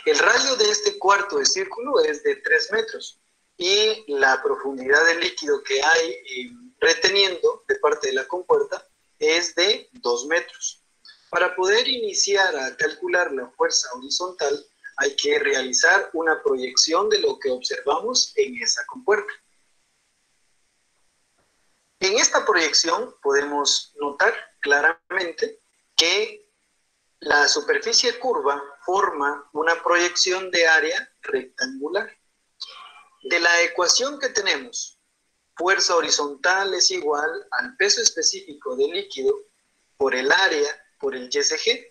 El radio de este cuarto de círculo es de 3 metros y la profundidad del líquido que hay reteniendo de parte de la compuerta es de 2 metros. Para poder iniciar a calcular la fuerza horizontal hay que realizar una proyección de lo que observamos en esa compuerta. En esta proyección podemos notar claramente que la superficie curva forma una proyección de área rectangular. De la ecuación que tenemos, fuerza horizontal es igual al peso específico del líquido por el área, por el YSG.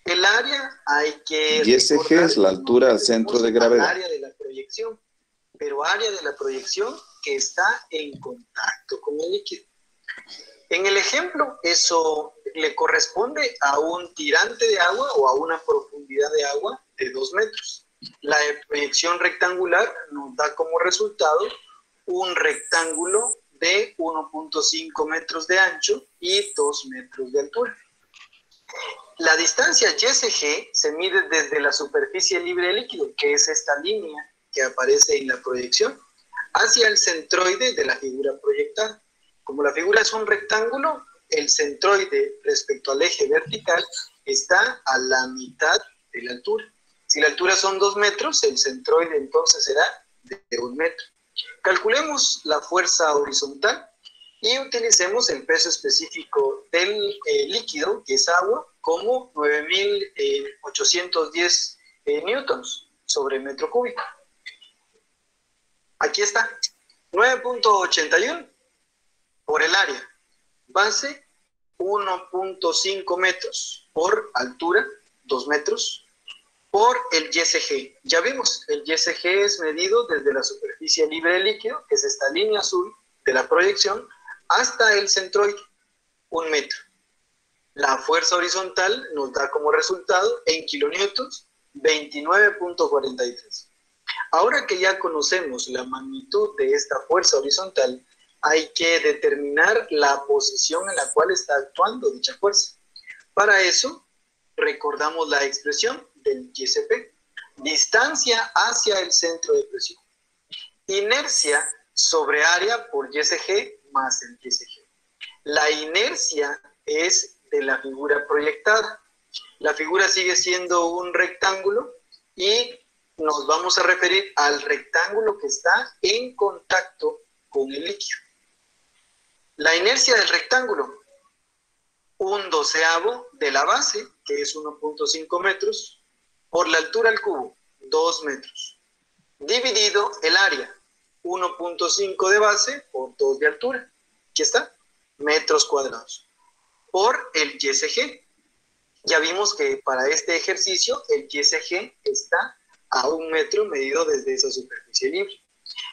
El área hay que... YSG es la altura al centro de gravedad. Área de la proyección, pero área de la proyección que está en contacto con el líquido. En el ejemplo, eso le corresponde a un tirante de agua o a una profundidad de agua de 2 metros. La proyección rectangular nos da como resultado un rectángulo de 1.5 metros de ancho y 2 metros de altura. La distancia YSG se mide desde la superficie libre de líquido, que es esta línea que aparece en la proyección, hacia el centroide de la figura proyectada. Como la figura es un rectángulo, el centroide respecto al eje vertical está a la mitad de la altura. Si la altura son 2 metros, el centroide entonces será de 1 metro. Calculemos la fuerza horizontal y utilicemos el peso específico del líquido, que es agua, como 9.810 newtons sobre metro cúbico. Aquí está, 9.81 por el área, base 1.5 metros, por altura 2 metros, por el YSG. Ya vimos, el YSG es medido desde la superficie libre de líquido, que es esta línea azul de la proyección, hasta el centroide, 1 metro. La fuerza horizontal nos da como resultado, en kilonewtons, 29.43. Ahora que ya conocemos la magnitud de esta fuerza horizontal, hay que determinar la posición en la cual está actuando dicha fuerza. Para eso, recordamos la expresión del YSP, distancia hacia el centro de presión. Inercia sobre área por YSG más el YSG. La inercia es de la figura proyectada. La figura sigue siendo un rectángulo y nos vamos a referir al rectángulo que está en contacto con el líquido. La inercia del rectángulo, 1/12 de la base, que es 1.5 metros, por la altura al cubo, 2 metros, dividido el área, 1.5 de base por 2 de altura, aquí está, metros cuadrados, por el YSG. Ya vimos que para este ejercicio el YSG está a 1 metro medido desde esa superficie libre.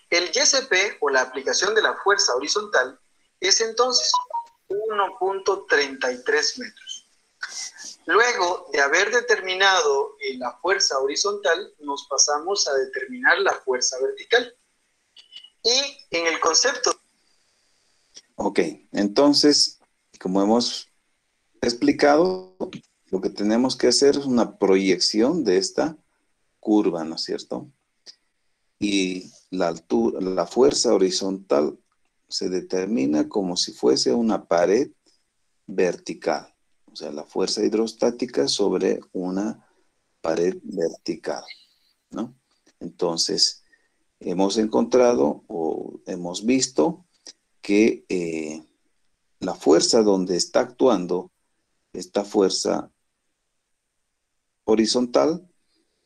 El YSP, o la aplicación de la fuerza horizontal, es entonces 1.33 metros. Luego de haber determinado la fuerza horizontal, nos pasamos a determinar la fuerza vertical. Y en el concepto... Ok, entonces, como hemos explicado, lo que tenemos que hacer es una proyección de esta curva, ¿no es cierto? Y la altura, la fuerza horizontal se determina como si fuese una pared vertical. O sea, la fuerza hidrostática sobre una pared vertical, ¿no? Entonces, hemos encontrado o hemos visto que la fuerza donde está actuando esta fuerza horizontal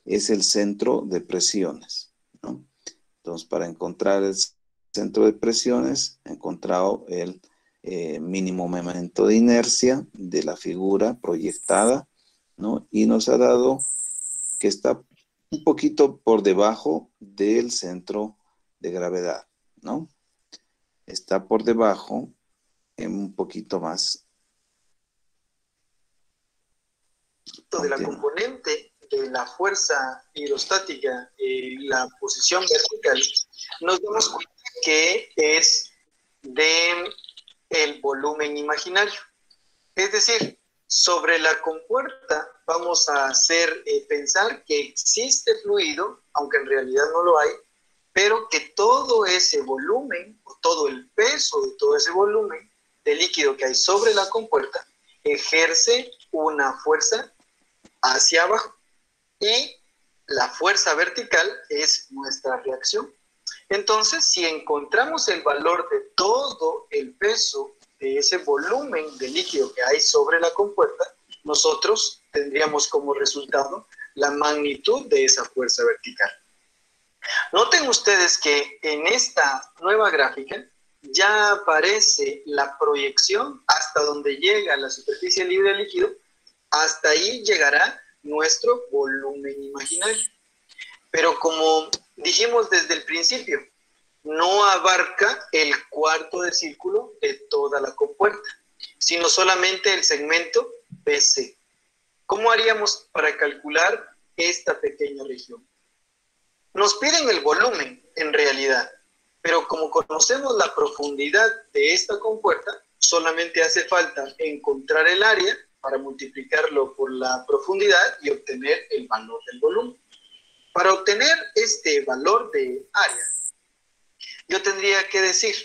es el centro de presiones, ¿no? Entonces, para encontrar el centro de presiones, he encontrado el mínimo momento de inercia de la figura proyectada, ¿no? Y nos ha dado que está un poquito por debajo del centro de gravedad, ¿no? Está por debajo, un poquito más. De la componente de la fuerza hidrostática y la posición vertical, nos damos cuenta que es de el volumen imaginario. Es decir, sobre la compuerta vamos a hacer pensar que existe fluido, aunque en realidad no lo hay, pero que todo ese volumen, o todo el peso de todo ese volumen de líquido que hay sobre la compuerta, ejerce una fuerza hacia abajo. Y la fuerza vertical es nuestra reacción. Entonces, si encontramos el valor de todo el peso de ese volumen de líquido que hay sobre la compuerta, nosotros tendríamos como resultado la magnitud de esa fuerza vertical. Noten ustedes que en esta nueva gráfica ya aparece la proyección hasta donde llega la superficie libre de líquido. Hasta ahí llegará nuestro volumen imaginario. Pero como dijimos desde el principio, no abarca el cuarto de círculo de toda la compuerta, sino solamente el segmento BC. ¿Cómo haríamos para calcular esta pequeña región? Nos piden el volumen, en realidad, pero como conocemos la profundidad de esta compuerta, solamente hace falta encontrar el área para multiplicarlo por la profundidad y obtener el valor del volumen. Para obtener este valor de área, yo tendría que decir,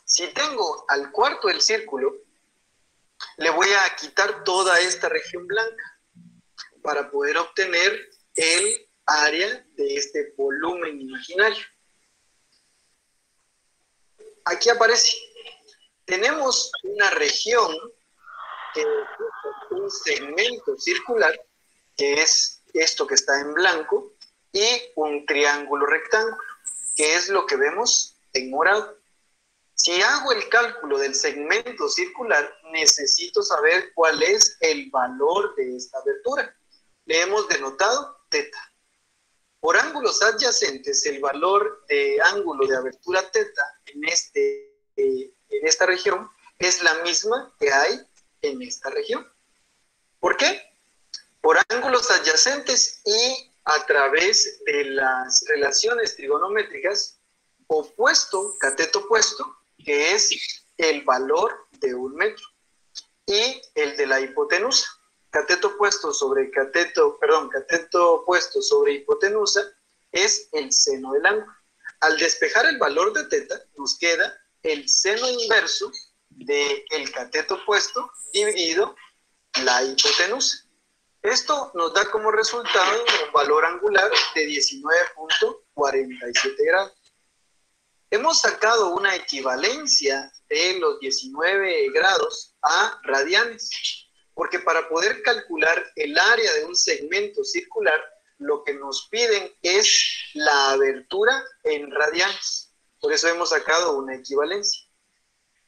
si tengo al cuarto del círculo, le voy a quitar toda esta región blanca para poder obtener el área de este volumen imaginario. Aquí aparece, tenemos una región que es un segmento circular, que es esto que está en blanco, y un triángulo rectángulo, que es lo que vemos en morado. Si hago el cálculo del segmento circular, necesito saber cuál es el valor de esta abertura. Le hemos denotado teta. Por ángulos adyacentes, el valor de ángulo de abertura teta en esta región es la misma que hay en esta región. ¿Por qué? Por ángulos adyacentes y a través de las relaciones trigonométricas opuesto, cateto opuesto, que es el valor de 1 metro, y el de la hipotenusa. Cateto opuesto sobre cateto opuesto sobre hipotenusa es el seno del ángulo. Al despejar el valor de teta, nos queda el seno inverso del cateto opuesto dividido la hipotenusa. Esto nos da como resultado un valor angular de 19.47 grados. Hemos sacado una equivalencia de los 19 grados a radianes, porque para poder calcular el área de un segmento circular, lo que nos piden es la abertura en radianes. Por eso hemos sacado una equivalencia.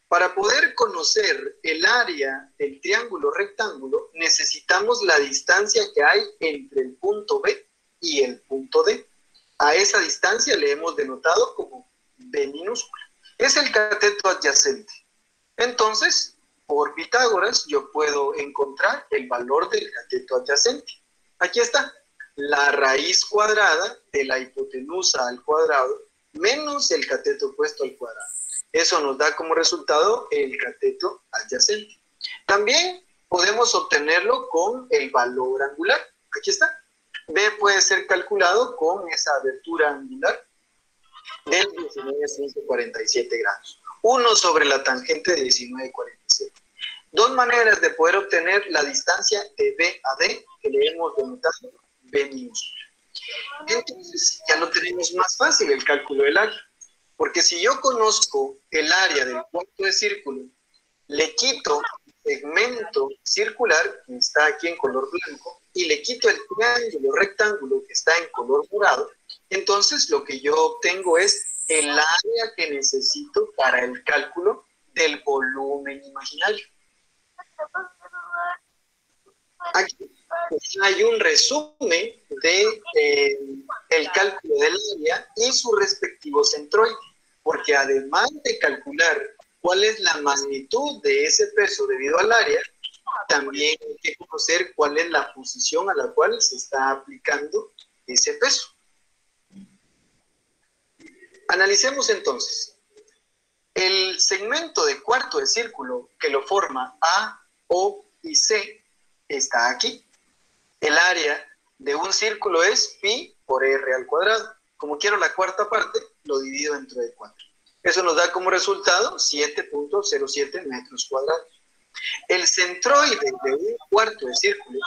Para poder conocer el área del triángulo rectángulo, necesitamos la distancia que hay entre el punto B y el punto D. A esa distancia le hemos denotado como B minúscula. Es el cateto adyacente. Entonces, por Pitágoras, yo puedo encontrar el valor del cateto adyacente. Aquí está, la raíz cuadrada de la hipotenusa al cuadrado menos el cateto opuesto al cuadrado. Eso nos da como resultado el cateto adyacente. También podemos obtenerlo con el valor angular. Aquí está. B puede ser calculado con esa abertura angular. del 19.47 grados. 1 sobre la tangente de 19.47. Dos maneras de poder obtener la distancia de B a D, que le hemos denominado B minúscula. Entonces ya lo tenemos más fácil el cálculo del área, porque si yo conozco el área del cuarto de círculo, le quito el segmento circular, que está aquí en color blanco, y le quito el triángulo rectángulo, que está en color morado, entonces lo que yo obtengo es el área que necesito para el cálculo del volumen imaginario. Aquí hay un resumen de el cálculo del área y su respectivo centroide, porque además de calcular cuál es la magnitud de ese peso debido al área, también hay que conocer cuál es la posición a la cual se está aplicando ese peso. Analicemos entonces. El segmento de cuarto de círculo que lo forma A, O y C está aquí. El área de un círculo es pi por r al cuadrado. Como quiero la cuarta parte, lo divido entre 4. Eso nos da como resultado 7.07 metros cuadrados. El centroide de un cuarto de círculo,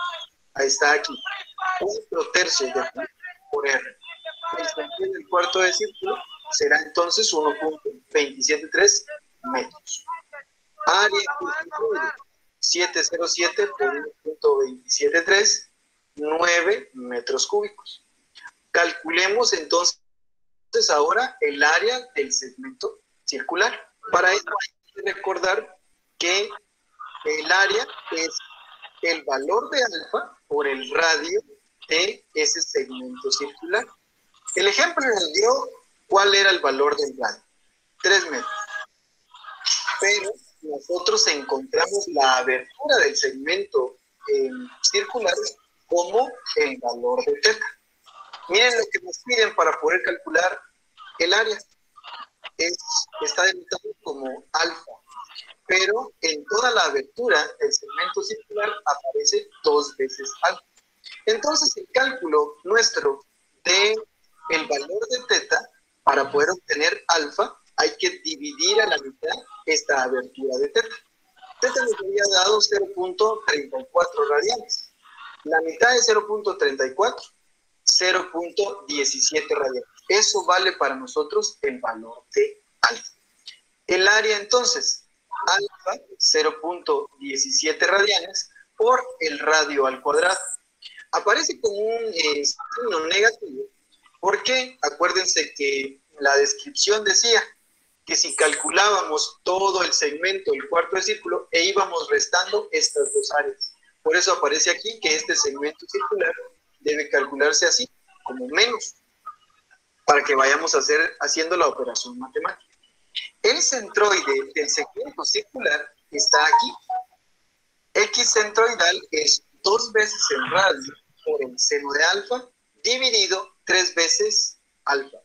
ahí está aquí, 4/3 de pi por r. El centroide del cuarto de círculo será entonces 1.273 metros. Área del centroide, 707 por 1.273, 9 metros cúbicos. Calculemos entonces ahora el área del segmento circular. Para eso hay que recordar que el área es el valor de alfa por el radio de ese segmento circular. El ejemplo nos dio cuál era el valor del radio, 3 metros. Pero nosotros encontramos la abertura del segmento circular como el valor de teta. Miren lo que nos piden para poder calcular el área. Está denominado como alfa, pero en toda la abertura del segmento circular aparece 2 veces alfa. Entonces el cálculo nuestro de el valor de teta, para poder obtener alfa, hay que dividir a la mitad esta abertura de teta. Teta nos había dado 0.34 radianes. La mitad de 0.34, 0.17 radianes. Eso vale para nosotros el valor de alfa. El área entonces, alfa, 0.17 radianes por el radio al cuadrado. Aparece como un signo negativo porque acuérdense que la descripción decía que si calculábamos todo el segmento del cuarto de círculo e íbamos restando estas dos áreas. Por eso aparece aquí que este segmento circular debe calcularse así, como menos, para que vayamos haciendo la operación matemática. El centroide del segmento circular está aquí. X centroidal es 2 veces el radio por el seno de alfa dividido 3 veces alfa.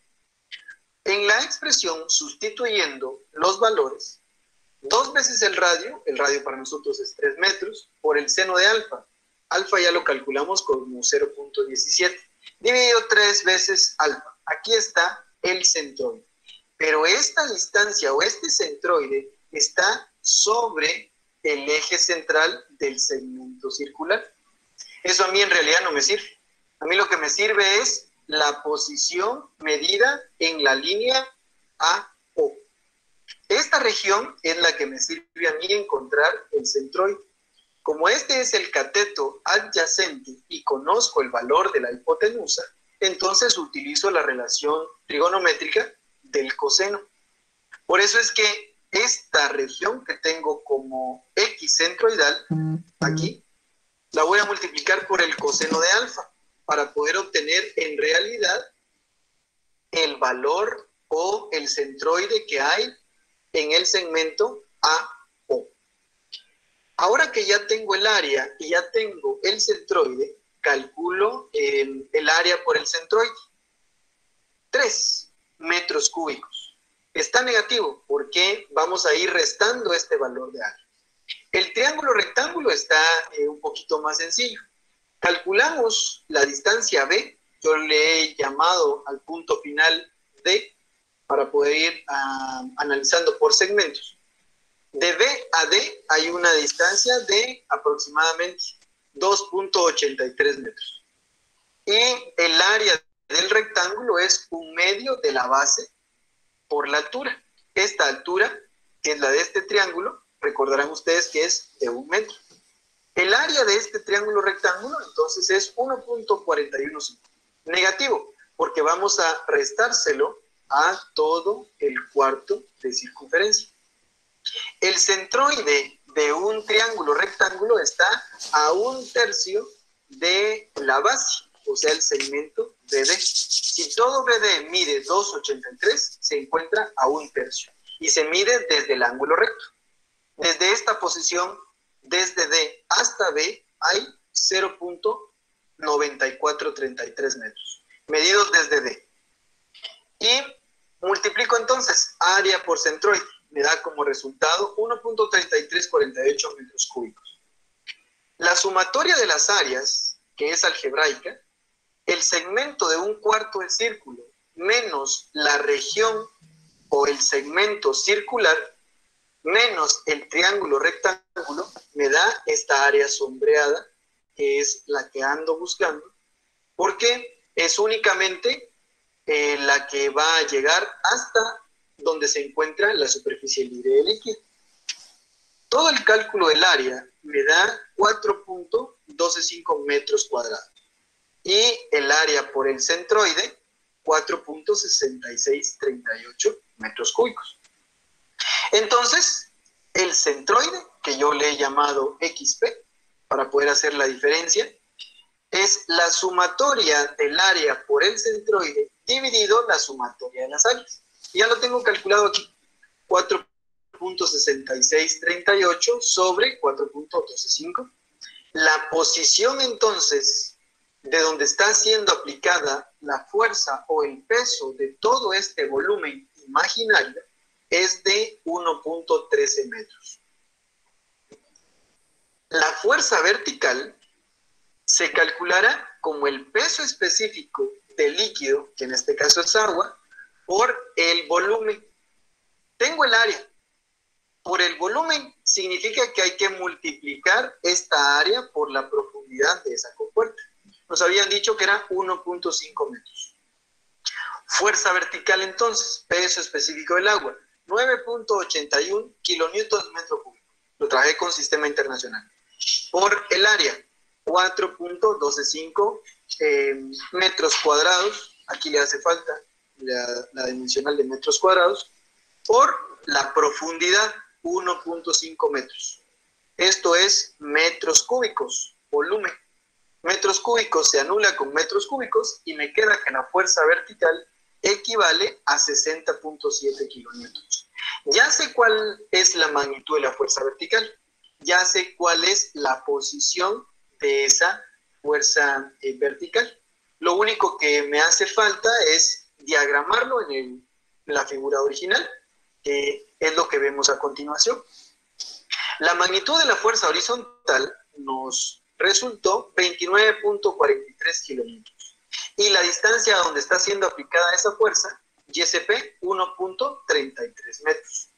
En la expresión, sustituyendo los valores, 2 veces el radio para nosotros es 3 metros, por el seno de alfa. Alfa ya lo calculamos como 0.17, dividido 3 veces alfa. Aquí está el centroide. Pero esta distancia o este centroide está sobre el eje central del segmento circular. Eso a mí en realidad no me sirve. A mí lo que me sirve es la posición medida en la línea AO. Esta región es la que me sirve a mí encontrar el centroide. Como este es el cateto adyacente y conozco el valor de la hipotenusa, entonces utilizo la relación trigonométrica del coseno. Por eso es que esta región que tengo como X centroidal, aquí, la voy a multiplicar por el coseno de alfa para poder obtener en realidad el valor o el centroide que hay en el segmento AO. Ahora que ya tengo el área y ya tengo el centroide, calculo el área por el centroide. 3 metros cúbicos. Está negativo porque vamos a ir restando este valor de área. El triángulo rectángulo está un poquito más sencillo. Calculamos la distancia B, yo le he llamado al punto final D, para poder ir analizando por segmentos. De B a D hay una distancia de aproximadamente 2.83 metros. Y el área del rectángulo es 1/2 de la base por la altura. Esta altura, que es la de este triángulo, recordarán ustedes que es de 1 metro. El área de este triángulo rectángulo, entonces, es 1.415. Negativo, porque vamos a restárselo a todo el cuarto de circunferencia. El centroide de un triángulo rectángulo está a 1/3 de la base, o sea, el segmento BD. Si todo BD mide 2.83, se encuentra a 1/3 y se mide desde el ángulo recto. Desde esta posición, desde D hasta B, hay 0.9433 metros, medidos desde D. Y multiplico entonces área por centroide. Me da como resultado 1.3348 metros cúbicos. La sumatoria de las áreas, que es algebraica, el segmento de un cuarto de círculo menos la región o el segmento circular menos el triángulo rectángulo, me da esta área sombreada, que es la que ando buscando, porque es únicamente la que va a llegar hasta donde se encuentra la superficie libre de líquido. Todo el cálculo del área me da 4.125 metros cuadrados. Y el área por el centroide, 4.6638 metros cúbicos. Entonces, el centroide, que yo le he llamado XP, para poder hacer la diferencia, es la sumatoria del área por el centroide dividido la sumatoria de las áreas. Ya lo tengo calculado aquí, 4.6638 sobre 4.125. La posición entonces de donde está siendo aplicada la fuerza o el peso de todo este volumen imaginario es de 1.13 metros. La fuerza vertical se calculará como el peso específico del líquido, que en este caso es agua, por el volumen. Tengo el área. Por el volumen significa que hay que multiplicar esta área por la profundidad de esa compuerta. Nos habían dicho que era 1.5 metros. Fuerza vertical entonces, peso específico del agua, 9.81 kilonewtons metro cúbico. Lo traje con sistema internacional. Por el área, 4.125 metros cuadrados. Aquí le hace falta la dimensional de metros cuadrados. Por la profundidad, 1.5 metros. Esto es metros cúbicos, volumen. Metros cúbicos se anula con metros cúbicos y me queda que la fuerza vertical equivale a 60.7 kilonewtons. Ya sé cuál es la magnitud de la fuerza vertical. Ya sé cuál es la posición de esa fuerza vertical. Lo único que me hace falta es diagramarlo en la figura original, que es lo que vemos a continuación. La magnitud de la fuerza horizontal nos resultó 29.43 kilómetros. Y la distancia a donde está siendo aplicada esa fuerza, YSP, 1.33 metros.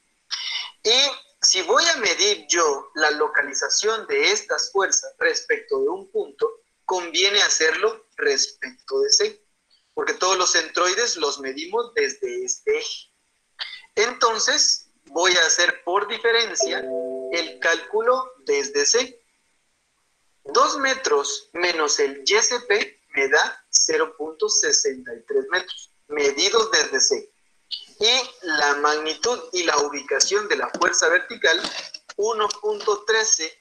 Y si voy a medir yo la localización de estas fuerzas respecto de un punto, conviene hacerlo respecto de C, porque todos los centroides los medimos desde este eje. Entonces, voy a hacer por diferencia el cálculo desde C. 2 metros menos el YSP me da 0.63 metros, medidos desde C. Y la magnitud y la ubicación de la fuerza vertical, 1.13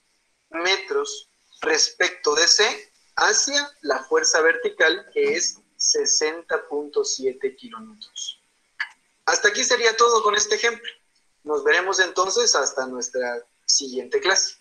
metros respecto de C hacia la fuerza vertical, que es 60.7 kilonewtons. Hasta aquí sería todo con este ejemplo. Nos veremos entonces hasta nuestra siguiente clase.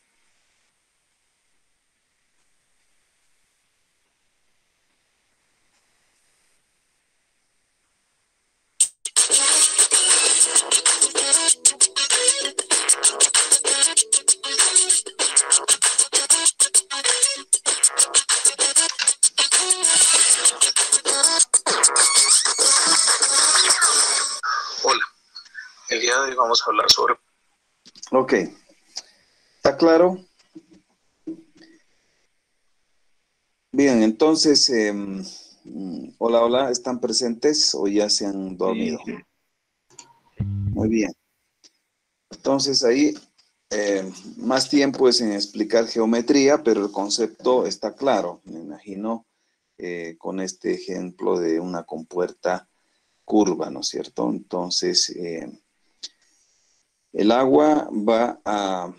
vamos a hablar sobre. Ok. ¿Está claro? Bien, entonces, hola, hola, ¿están presentes o ya se han dormido? Muy bien. Entonces ahí, más tiempo es en explicar geometría, pero el concepto está claro, me imagino, con este ejemplo de una compuerta curva, ¿no es cierto? Entonces, el agua va a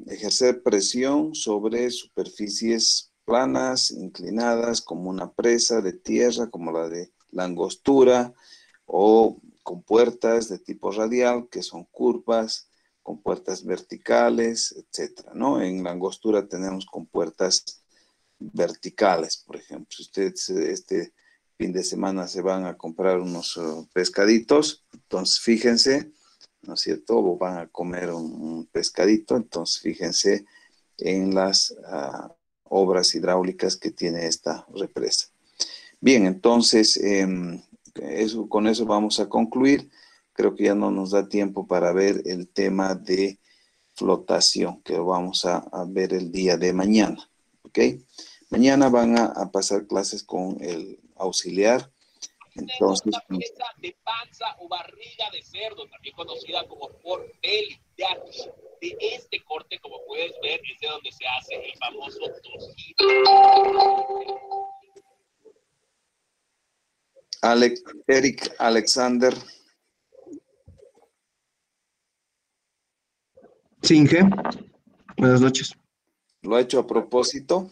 ejercer presión sobre superficies planas, inclinadas, como una presa de tierra, como la de la angostura, o compuertas de tipo radial, que son curvas, compuertas verticales, etcétera, ¿no? En la angostura tenemos compuertas verticales, por ejemplo. Si ustedes este fin de semana se van a comprar unos pescaditos, entonces fíjense, ¿no es cierto? O van a comer un pescadito, entonces fíjense en las obras hidráulicas que tiene esta represa. Bien, entonces con eso vamos a concluir. Creo que ya no nos da tiempo para ver el tema de flotación, que lo vamos a ver el día de mañana, ¿ok? Mañana van a pasar clases con el auxiliar. Entonces, pieza de panza o barriga de cerdo, también conocida como pork belly, de aquí, de este corte, como puedes ver, es de donde se hace el famoso tocino. Eric Alexander. Sí, Inge. Buenas noches. ¿Lo ha hecho a propósito?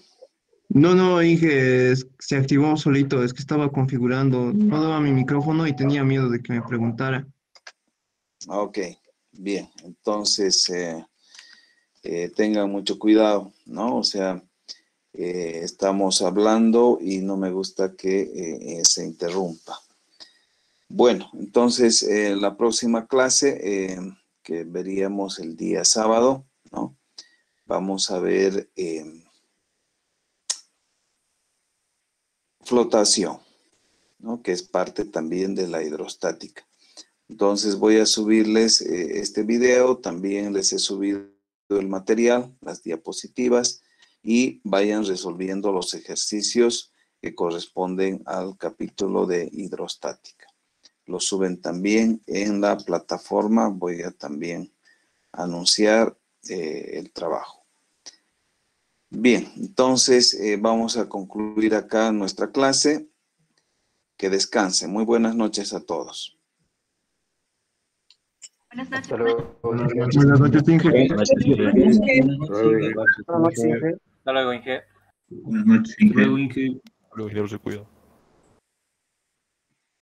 No, Inge, se activó solito, es que estaba configurando, no daba mi micrófono y tenía miedo de que me preguntara. Ok, bien, entonces tengan mucho cuidado, ¿no? O sea, estamos hablando y no me gusta que se interrumpa. Bueno, entonces la próxima clase que veríamos el día sábado, ¿no? Vamos a ver flotación, ¿no? Que es parte también de la hidrostática. Entonces voy a subirles este video, también les he subido el material, las diapositivas, y vayan resolviendo los ejercicios que corresponden al capítulo de hidrostática. Lo suben también en la plataforma, voy a también anunciar el trabajo. Bien, entonces vamos a concluir acá nuestra clase. Que descansen. Muy buenas noches a todos. Buenas noches. Buenas noches, Inge. Hasta luego, Inge. Buenas noches, Inge. Hasta luego, Inge. Luego, se cuida.